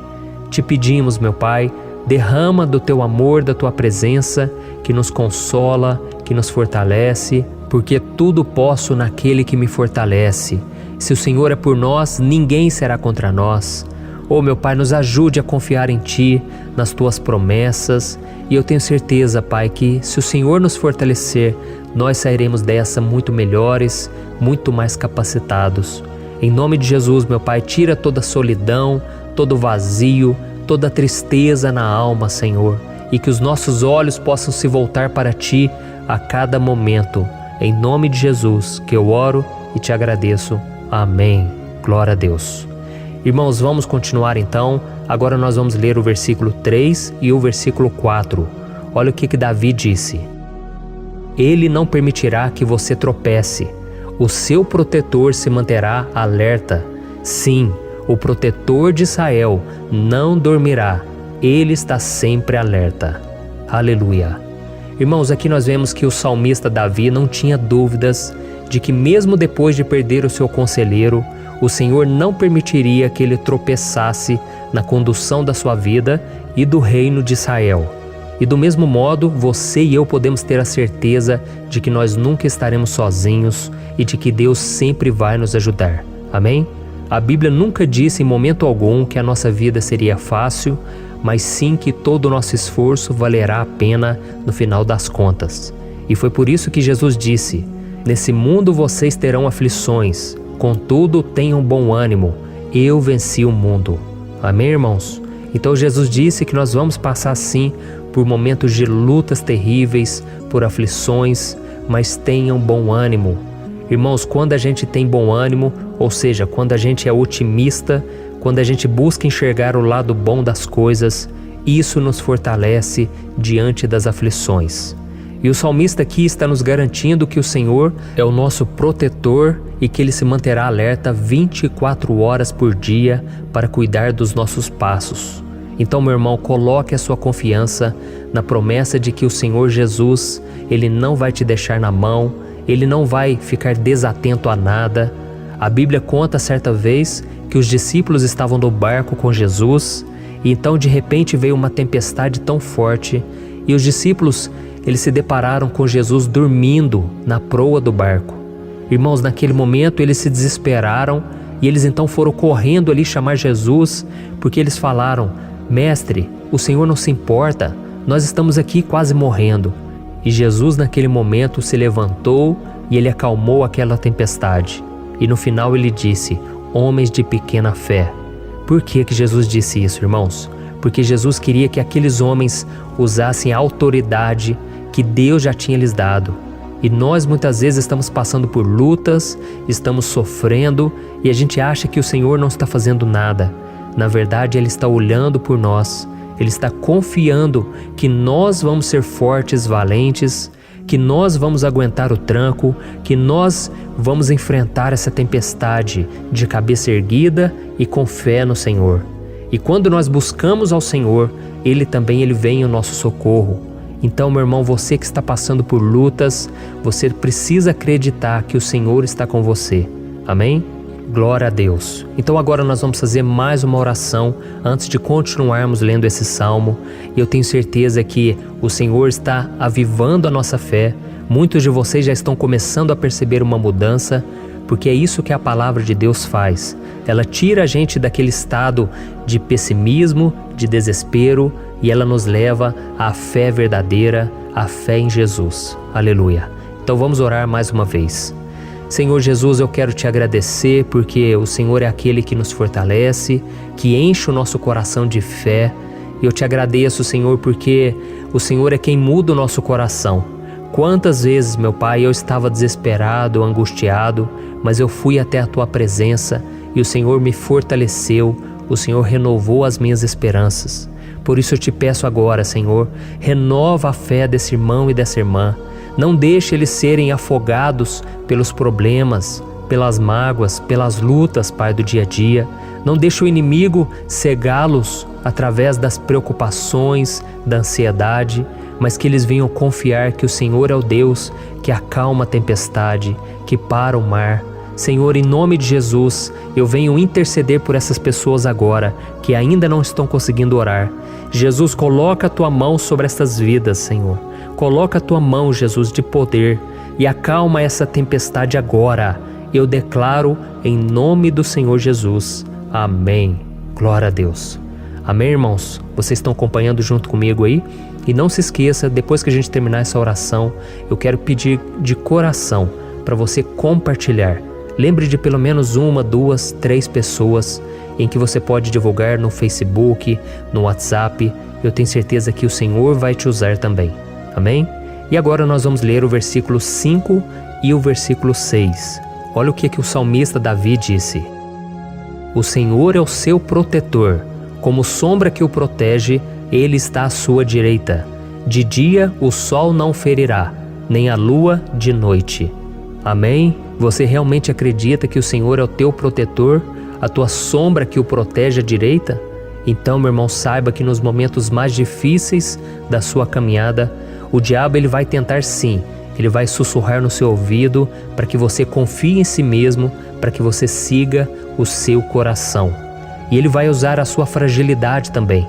Te pedimos, meu Pai, derrama do Teu amor, da Tua presença, que nos consola, que nos fortalece, porque tudo posso naquele que me fortalece. Se o Senhor é por nós, ninguém será contra nós. Oh, meu Pai, nos ajude a confiar em Ti, nas Tuas promessas, e eu tenho certeza, Pai, que se o Senhor nos fortalecer, nós sairemos dessa muito melhores, muito mais capacitados. Em nome de Jesus, meu Pai, tira toda a solidão, todo o vazio, toda a tristeza na alma, Senhor, e que os nossos olhos possam se voltar para Ti a cada momento. Em nome de Jesus que eu oro e te agradeço. Amém. Glória a Deus. Irmãos, vamos continuar então. Agora nós vamos ler o versículo 3 e o versículo 4. Olha o que Davi disse. Ele não permitirá que você tropece. O seu protetor se manterá alerta. Sim, o protetor de Israel não dormirá. Ele está sempre alerta. Aleluia. Irmãos, aqui nós vemos que o salmista Davi não tinha dúvidas de que mesmo depois de perder o seu conselheiro, o Senhor não permitiria que ele tropeçasse na condução da sua vida e do reino de Israel. E do mesmo modo, você e eu podemos ter a certeza de que nós nunca estaremos sozinhos e de que Deus sempre vai nos ajudar. Amém? A Bíblia nunca disse em momento algum que a nossa vida seria fácil, mas sim que todo o nosso esforço valerá a pena no final das contas. E foi por isso que Jesus disse: nesse mundo vocês terão aflições, contudo tenham bom ânimo, eu venci o mundo. Amém, irmãos? Então Jesus disse que nós vamos passar sim por momentos de lutas terríveis, por aflições, mas tenham bom ânimo. Irmãos, quando a gente tem bom ânimo, ou seja, quando a gente é otimista, quando a gente busca enxergar o lado bom das coisas, isso nos fortalece diante das aflições. E o salmista aqui está nos garantindo que o Senhor é o nosso protetor e que Ele se manterá alerta 24 horas por dia para cuidar dos nossos passos. Então, meu irmão, coloque a sua confiança na promessa de que o Senhor Jesus, Ele não vai te deixar na mão, Ele não vai ficar desatento a nada. A Bíblia conta certa vez que os discípulos estavam no barco com Jesus e então de repente veio uma tempestade tão forte e os discípulos eles se depararam com Jesus dormindo na proa do barco. Irmãos, naquele momento eles se desesperaram e eles então foram correndo ali chamar Jesus, porque eles falaram: Mestre, o Senhor não se importa, nós estamos aqui quase morrendo. E Jesus naquele momento se levantou e Ele acalmou aquela tempestade. E no final Ele disse: homens de pequena fé. Por que Jesus disse isso, irmãos? Porque Jesus queria que aqueles homens usassem a autoridade que Deus já tinha lhes dado. E nós muitas vezes estamos passando por lutas, estamos sofrendo e a gente acha que o Senhor não está fazendo nada. Na verdade, Ele está olhando por nós, Ele está confiando que nós vamos ser fortes, valentes, que nós vamos aguentar o tranco, que nós vamos enfrentar essa tempestade de cabeça erguida e com fé no Senhor. E quando nós buscamos ao Senhor, Ele vem em nosso socorro. Então, meu irmão, você que está passando por lutas, você precisa acreditar que o Senhor está com você. Amém? Glória a Deus. Então agora nós vamos fazer mais uma oração antes de continuarmos lendo esse salmo. E eu tenho certeza que o Senhor está avivando a nossa fé. Muitos de vocês já estão começando a perceber uma mudança, porque é isso que a palavra de Deus faz. Ela tira a gente daquele estado de pessimismo, de desespero, e ela nos leva à fé verdadeira, à fé em Jesus. Aleluia. Então vamos orar mais uma vez. Senhor Jesus, eu quero te agradecer porque o Senhor é aquele que nos fortalece, que enche o nosso coração de fé. Eu te agradeço, Senhor, porque o Senhor é quem muda o nosso coração. Quantas vezes, meu Pai, eu estava desesperado, angustiado, mas eu fui até a Tua presença e o Senhor me fortaleceu, o Senhor renovou as minhas esperanças. Por isso eu te peço agora, Senhor, renova a fé desse irmão e dessa irmã. Não deixe eles serem afogados pelos problemas, pelas mágoas, pelas lutas, Pai, do dia a dia. Não deixe o inimigo cegá-los através das preocupações, da ansiedade, mas que eles venham confiar que o Senhor é o Deus que acalma a tempestade, que para o mar. Senhor, em nome de Jesus, eu venho interceder por essas pessoas agora que ainda não estão conseguindo orar. Jesus, coloca a Tua mão sobre essas vidas, Senhor. Coloca a Tua mão, Jesus, de poder e acalma essa tempestade agora. Eu declaro em nome do Senhor Jesus. Amém. Glória a Deus. Amém, irmãos? Vocês estão acompanhando junto comigo aí? E não se esqueça, depois que a gente terminar essa oração, eu quero pedir de coração para você compartilhar. Lembre de pelo menos 1, 2, 3 pessoas em que você pode divulgar no Facebook, no WhatsApp. Eu tenho certeza que o Senhor vai te usar também. Amém? E agora nós vamos ler o versículo 5 e o versículo 6. Olha o que o salmista Davi disse. O Senhor é o seu protetor, como sombra que o protege, Ele está à sua direita. De dia o sol não ferirá, nem a lua de noite. Amém? Você realmente acredita que o Senhor é o teu protetor, a tua sombra que o protege à direita? Então, meu irmão, saiba que nos momentos mais difíceis da sua caminhada, o diabo ele vai tentar sim, ele vai sussurrar no seu ouvido para que você confie em si mesmo, para que você siga o seu coração. E ele vai usar a sua fragilidade também,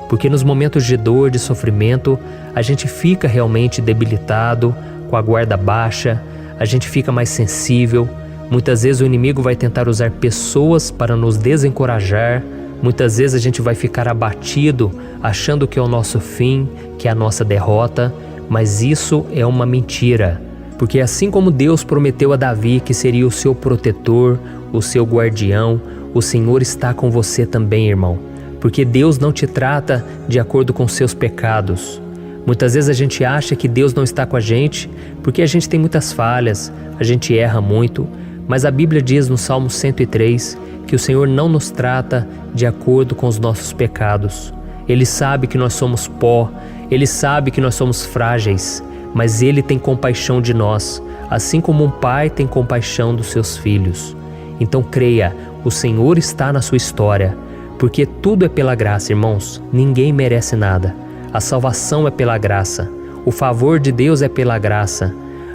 porque nos momentos de dor, de sofrimento, a gente fica realmente debilitado, com a guarda baixa, a gente fica mais sensível. Muitas vezes o inimigo vai tentar usar pessoas para nos desencorajar. Muitas vezes a gente vai ficar abatido, achando que é o nosso fim, que é a nossa derrota. Mas isso é uma mentira. Porque assim como Deus prometeu a Davi que seria o seu protetor, o seu guardião, o Senhor está com você também, irmão. Porque Deus não te trata de acordo com seus pecados, Muitas vezes a gente acha que Deus não está com a gente porque a gente tem muitas falhas, a gente erra muito, mas a Bíblia diz no Salmo 103 que o Senhor não nos trata de acordo com os nossos pecados. Ele sabe que nós somos pó, Ele sabe que nós somos frágeis, mas Ele tem compaixão de nós, assim como um pai tem compaixão dos seus filhos. Então creia, o Senhor está na sua história, porque tudo é pela graça, irmãos, ninguém merece nada. A salvação é pela graça, o favor de Deus é pela graça,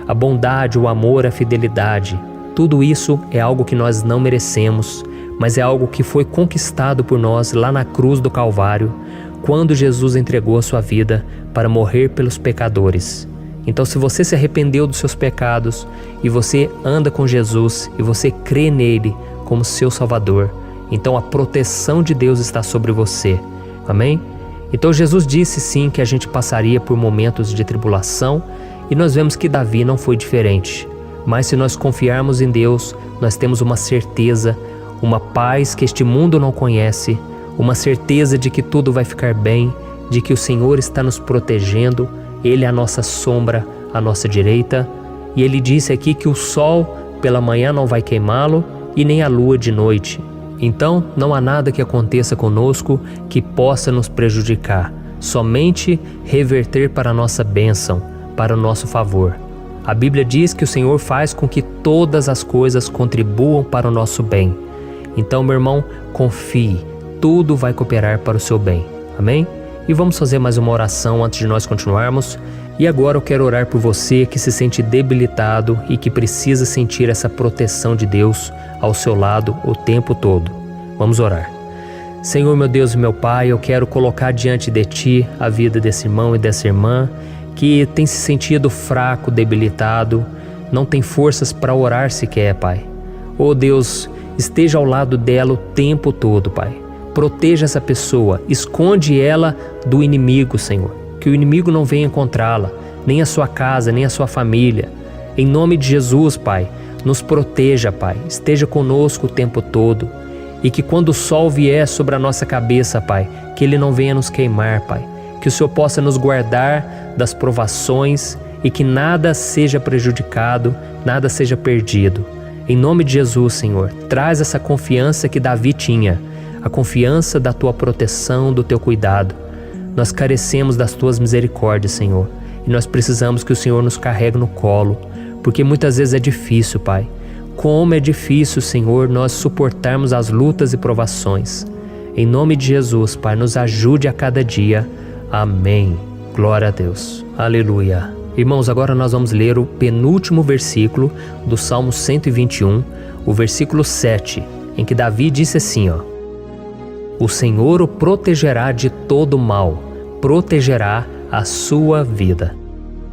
a bondade, o amor, a fidelidade, tudo isso é algo que nós não merecemos, mas é algo que foi conquistado por nós lá na cruz do Calvário, quando Jesus entregou a sua vida para morrer pelos pecadores. Então, se você se arrependeu dos seus pecados e você anda com Jesus e você crê nele como seu Salvador, então a proteção de Deus está sobre você. Amém? Então Jesus disse sim que a gente passaria por momentos de tribulação e nós vemos que Davi não foi diferente. Mas se nós confiarmos em Deus, nós temos uma certeza, uma paz que este mundo não conhece, uma certeza de que tudo vai ficar bem, de que o Senhor está nos protegendo, Ele é a nossa sombra, à nossa direita. E Ele disse aqui que o sol pela manhã não vai queimá-lo e nem a lua de noite. Então não há nada que aconteça conosco que possa nos prejudicar, somente reverter para a nossa bênção, para o nosso favor. A Bíblia diz que o Senhor faz com que todas as coisas contribuam para o nosso bem. Então, meu irmão, confie, tudo vai cooperar para o seu bem. Amém? E vamos fazer mais uma oração antes de nós continuarmos. E agora eu quero orar por você que se sente debilitado e que precisa sentir essa proteção de Deus ao seu lado o tempo todo. Vamos orar. Senhor, meu Deus e meu Pai, eu quero colocar diante de Ti a vida desse irmão e dessa irmã que tem se sentido fraco, debilitado, não tem forças para orar sequer, Pai. Oh Deus, esteja ao lado dela o tempo todo, Pai. Proteja essa pessoa, esconde ela do inimigo, Senhor. Que o inimigo não venha encontrá-la, nem a sua casa, nem a sua família. Em nome de Jesus, Pai, nos proteja, Pai. Esteja conosco o tempo todo. E que quando o sol vier sobre a nossa cabeça, Pai, que ele não venha nos queimar, Pai. Que o Senhor possa nos guardar das provações e que nada seja prejudicado, nada seja perdido. Em nome de Jesus, Senhor, traz essa confiança que Davi tinha, a confiança da Tua proteção, do Teu cuidado. Nós carecemos das Tuas misericórdias, Senhor, e nós precisamos que o Senhor nos carregue no colo, porque muitas vezes é difícil, Pai. Como é difícil, Senhor, nós suportarmos as lutas e provações. Em nome de Jesus, Pai, nos ajude a cada dia. Amém. Glória a Deus. Aleluia. Irmãos, agora nós vamos ler o penúltimo versículo do Salmo 121, o versículo 7, em que Davi disse assim, O Senhor o protegerá de todo mal, protegerá a sua vida.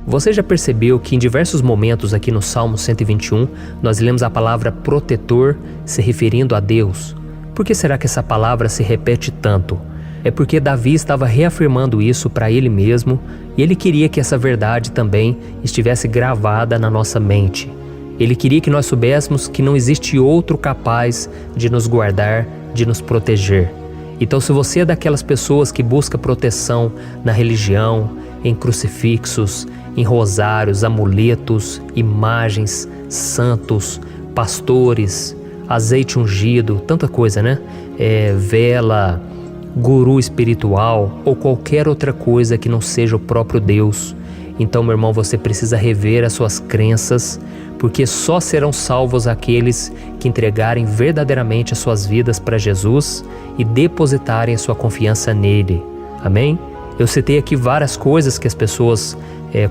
Você já percebeu que em diversos momentos aqui no Salmo 121, nós lemos a palavra protetor se referindo a Deus? Por que será que essa palavra se repete tanto? É porque Davi estava reafirmando isso para ele mesmo e ele queria que essa verdade também estivesse gravada na nossa mente. Ele queria que nós soubéssemos que não existe outro capaz de nos guardar, de nos proteger. Então, se você é daquelas pessoas que busca proteção na religião, em crucifixos, em rosários, amuletos, imagens, santos, pastores, azeite ungido, tanta coisa, né? Vela, guru espiritual ou qualquer outra coisa que não seja o próprio Deus. Então, meu irmão, você precisa rever as suas crenças, porque só serão salvos aqueles que entregarem verdadeiramente as suas vidas para Jesus e depositarem a sua confiança nele. Amém? Eu citei aqui várias coisas que as pessoas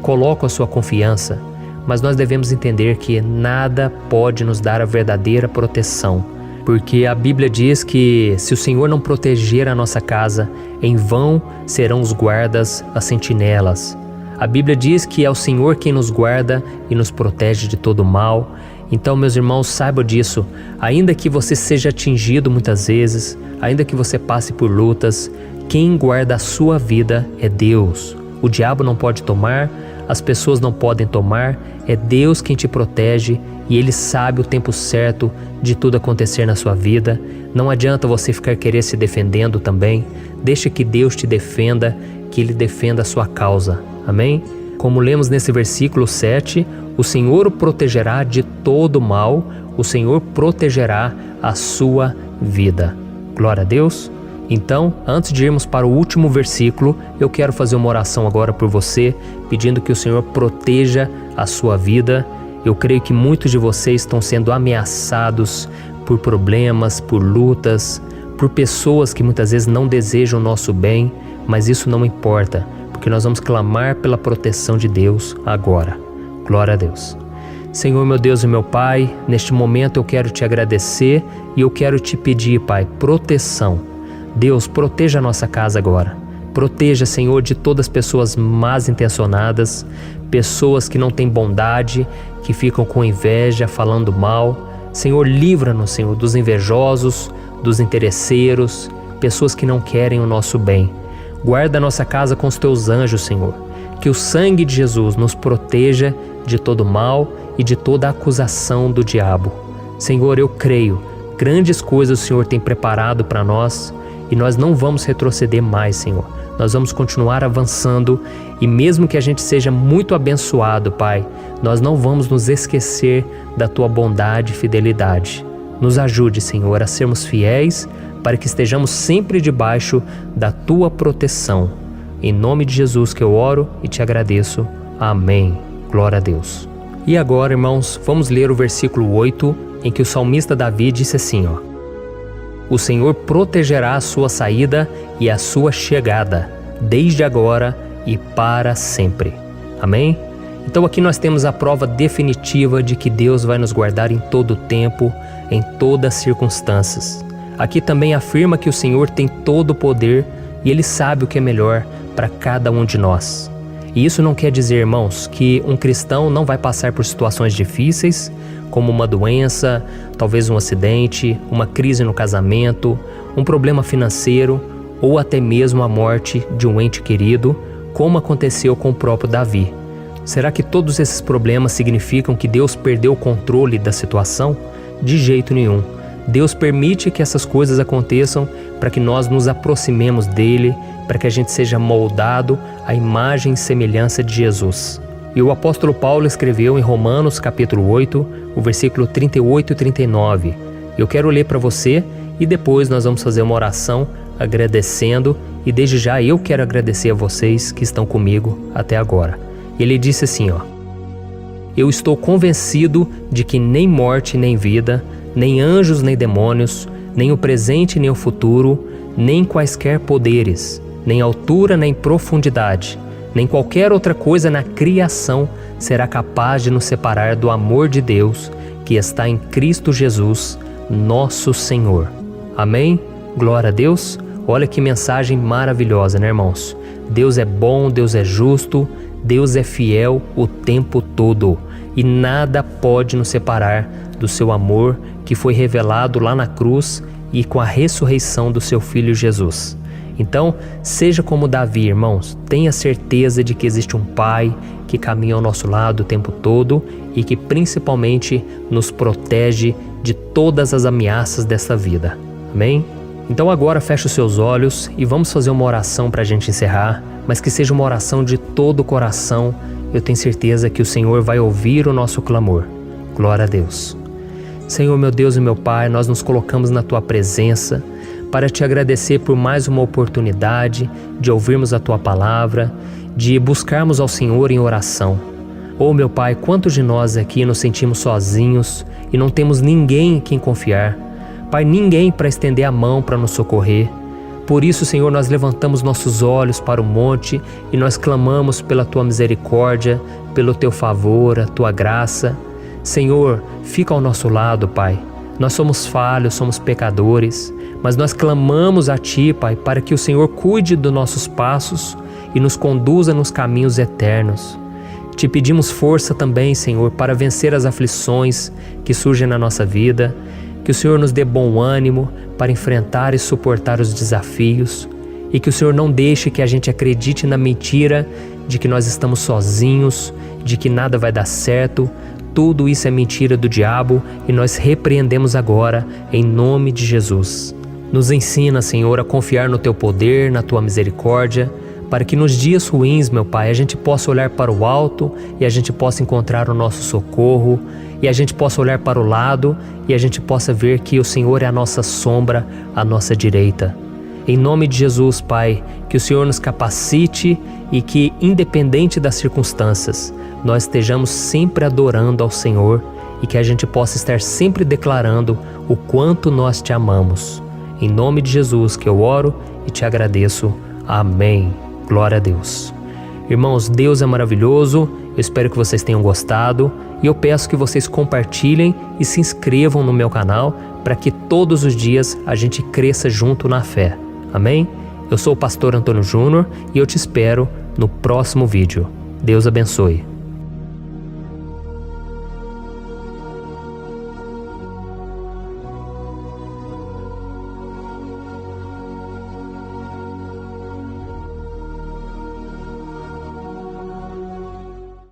colocam a sua confiança, mas nós devemos entender que nada pode nos dar a verdadeira proteção, porque a Bíblia diz que se o Senhor não proteger a nossa casa, em vão serão os guardas, as sentinelas. A Bíblia diz que é o Senhor quem nos guarda e nos protege de todo mal. Então, meus irmãos, saibam disso. Ainda que você seja atingido muitas vezes, ainda que você passe por lutas, quem guarda a sua vida é Deus. O diabo não pode tomar, as pessoas não podem tomar, é Deus quem te protege e Ele sabe o tempo certo de tudo acontecer na sua vida. Não adianta você ficar querer se defendendo também. Deixa que Deus te defenda, que Ele defenda a sua causa. Amém? Como lemos nesse versículo 7, o Senhor o protegerá de todo mal, o Senhor protegerá a sua vida. Glória a Deus. Então, antes de irmos para o último versículo, eu quero fazer uma oração agora por você, pedindo que o Senhor proteja a sua vida. Eu creio que muitos de vocês estão sendo ameaçados por problemas, por lutas, por pessoas que muitas vezes não desejam o nosso bem, mas isso não importa, porque nós vamos clamar pela proteção de Deus agora. Glória a Deus. Senhor, meu Deus e meu Pai, neste momento eu quero te agradecer e eu quero te pedir, Pai, proteção. Deus, proteja a nossa casa agora. Proteja, Senhor, de todas as pessoas más intencionadas, pessoas que não têm bondade, que ficam com inveja, falando mal. Senhor, livra-nos, Senhor, dos invejosos, dos interesseiros, pessoas que não querem o nosso bem. Guarda a nossa casa com os teus anjos, Senhor. Que o sangue de Jesus nos proteja de todo mal e de toda acusação do diabo. Senhor, eu creio, grandes coisas o Senhor tem preparado para nós e nós não vamos retroceder mais, Senhor. Nós vamos continuar avançando e mesmo que a gente seja muito abençoado, Pai, nós não vamos nos esquecer da Tua bondade e fidelidade. Nos ajude, Senhor, a sermos fiéis para que estejamos sempre debaixo da Tua proteção. Em nome de Jesus que eu oro e te agradeço. Amém. Glória a Deus. E agora, irmãos, vamos ler o versículo 8, em que o salmista Davi disse assim, O Senhor protegerá a sua saída e a sua chegada, desde agora e para sempre. Amém? Então aqui nós temos a prova definitiva de que Deus vai nos guardar em todo o tempo, em todas as circunstâncias. Aqui também afirma que o Senhor tem todo o poder e Ele sabe o que é melhor para cada um de nós. E isso não quer dizer, irmãos, que um cristão não vai passar por situações difíceis, como uma doença, talvez um acidente, uma crise no casamento, um problema financeiro ou até mesmo a morte de um ente querido, como aconteceu com o próprio Davi. Será que todos esses problemas significam que Deus perdeu o controle da situação? De jeito nenhum. Deus permite que essas coisas aconteçam para que nós nos aproximemos dele, para que a gente seja moldado à imagem e semelhança de Jesus. E o apóstolo Paulo escreveu em Romanos capítulo 8, o versículo 38 e 39. Eu quero ler para você e depois nós vamos fazer uma oração agradecendo e desde já eu quero agradecer a vocês que estão comigo até agora. Ele disse assim, Eu estou convencido de que nem morte nem vida, nem anjos nem demônios, nem o presente nem o futuro, nem quaisquer poderes, nem altura nem profundidade, nem qualquer outra coisa na criação será capaz de nos separar do amor de Deus que está em Cristo Jesus, nosso Senhor. Amém? Glória a Deus. Olha que mensagem maravilhosa, né, irmãos? Deus é bom, Deus é justo, Deus é fiel o tempo todo e nada pode nos separar do seu amor que foi revelado lá na cruz e com a ressurreição do seu Filho Jesus. Então, seja como Davi, irmãos, tenha certeza de que existe um Pai que caminha ao nosso lado o tempo todo e que principalmente nos protege de todas as ameaças dessa vida. Amém? Então agora feche os seus olhos e vamos fazer uma oração para a gente encerrar, mas que seja uma oração de todo o coração. Eu tenho certeza que o Senhor vai ouvir o nosso clamor. Glória a Deus. Senhor, meu Deus e meu Pai, nós nos colocamos na Tua presença para Te agradecer por mais uma oportunidade de ouvirmos a Tua palavra, de buscarmos ao Senhor em oração. Oh, meu Pai, quantos de nós aqui nos sentimos sozinhos e não temos ninguém em quem confiar. Pai, ninguém para estender a mão para nos socorrer. Por isso, Senhor, nós levantamos nossos olhos para o monte e nós clamamos pela Tua misericórdia, pelo Teu favor, a Tua graça. Senhor, fica ao nosso lado, Pai. Nós somos falhos, somos pecadores, mas nós clamamos a Ti, Pai, para que o Senhor cuide dos nossos passos e nos conduza nos caminhos eternos. Te pedimos força também, Senhor, para vencer as aflições que surgem na nossa vida, que o Senhor nos dê bom ânimo para enfrentar e suportar os desafios e que o Senhor não deixe que a gente acredite na mentira de que nós estamos sozinhos, de que nada vai dar certo. Tudo isso é mentira do diabo e nós repreendemos agora em nome de Jesus. Nos ensina, Senhor, a confiar no Teu poder, na Tua misericórdia, para que nos dias ruins, meu Pai, a gente possa olhar para o alto e a gente possa encontrar o nosso socorro, e a gente possa olhar para o lado e a gente possa ver que o Senhor é a nossa sombra, a nossa direita. Em nome de Jesus, Pai, que o Senhor nos capacite e que, independente das circunstâncias, nós estejamos sempre adorando ao Senhor e que a gente possa estar sempre declarando o quanto nós te amamos. Em nome de Jesus que eu oro e te agradeço. Amém. Glória a Deus. Irmãos, Deus é maravilhoso. Eu espero que vocês tenham gostado e eu peço que vocês compartilhem e se inscrevam no meu canal para que todos os dias a gente cresça junto na fé. Amém? Eu sou o pastor Antônio Júnior e eu te espero no próximo vídeo. Deus abençoe.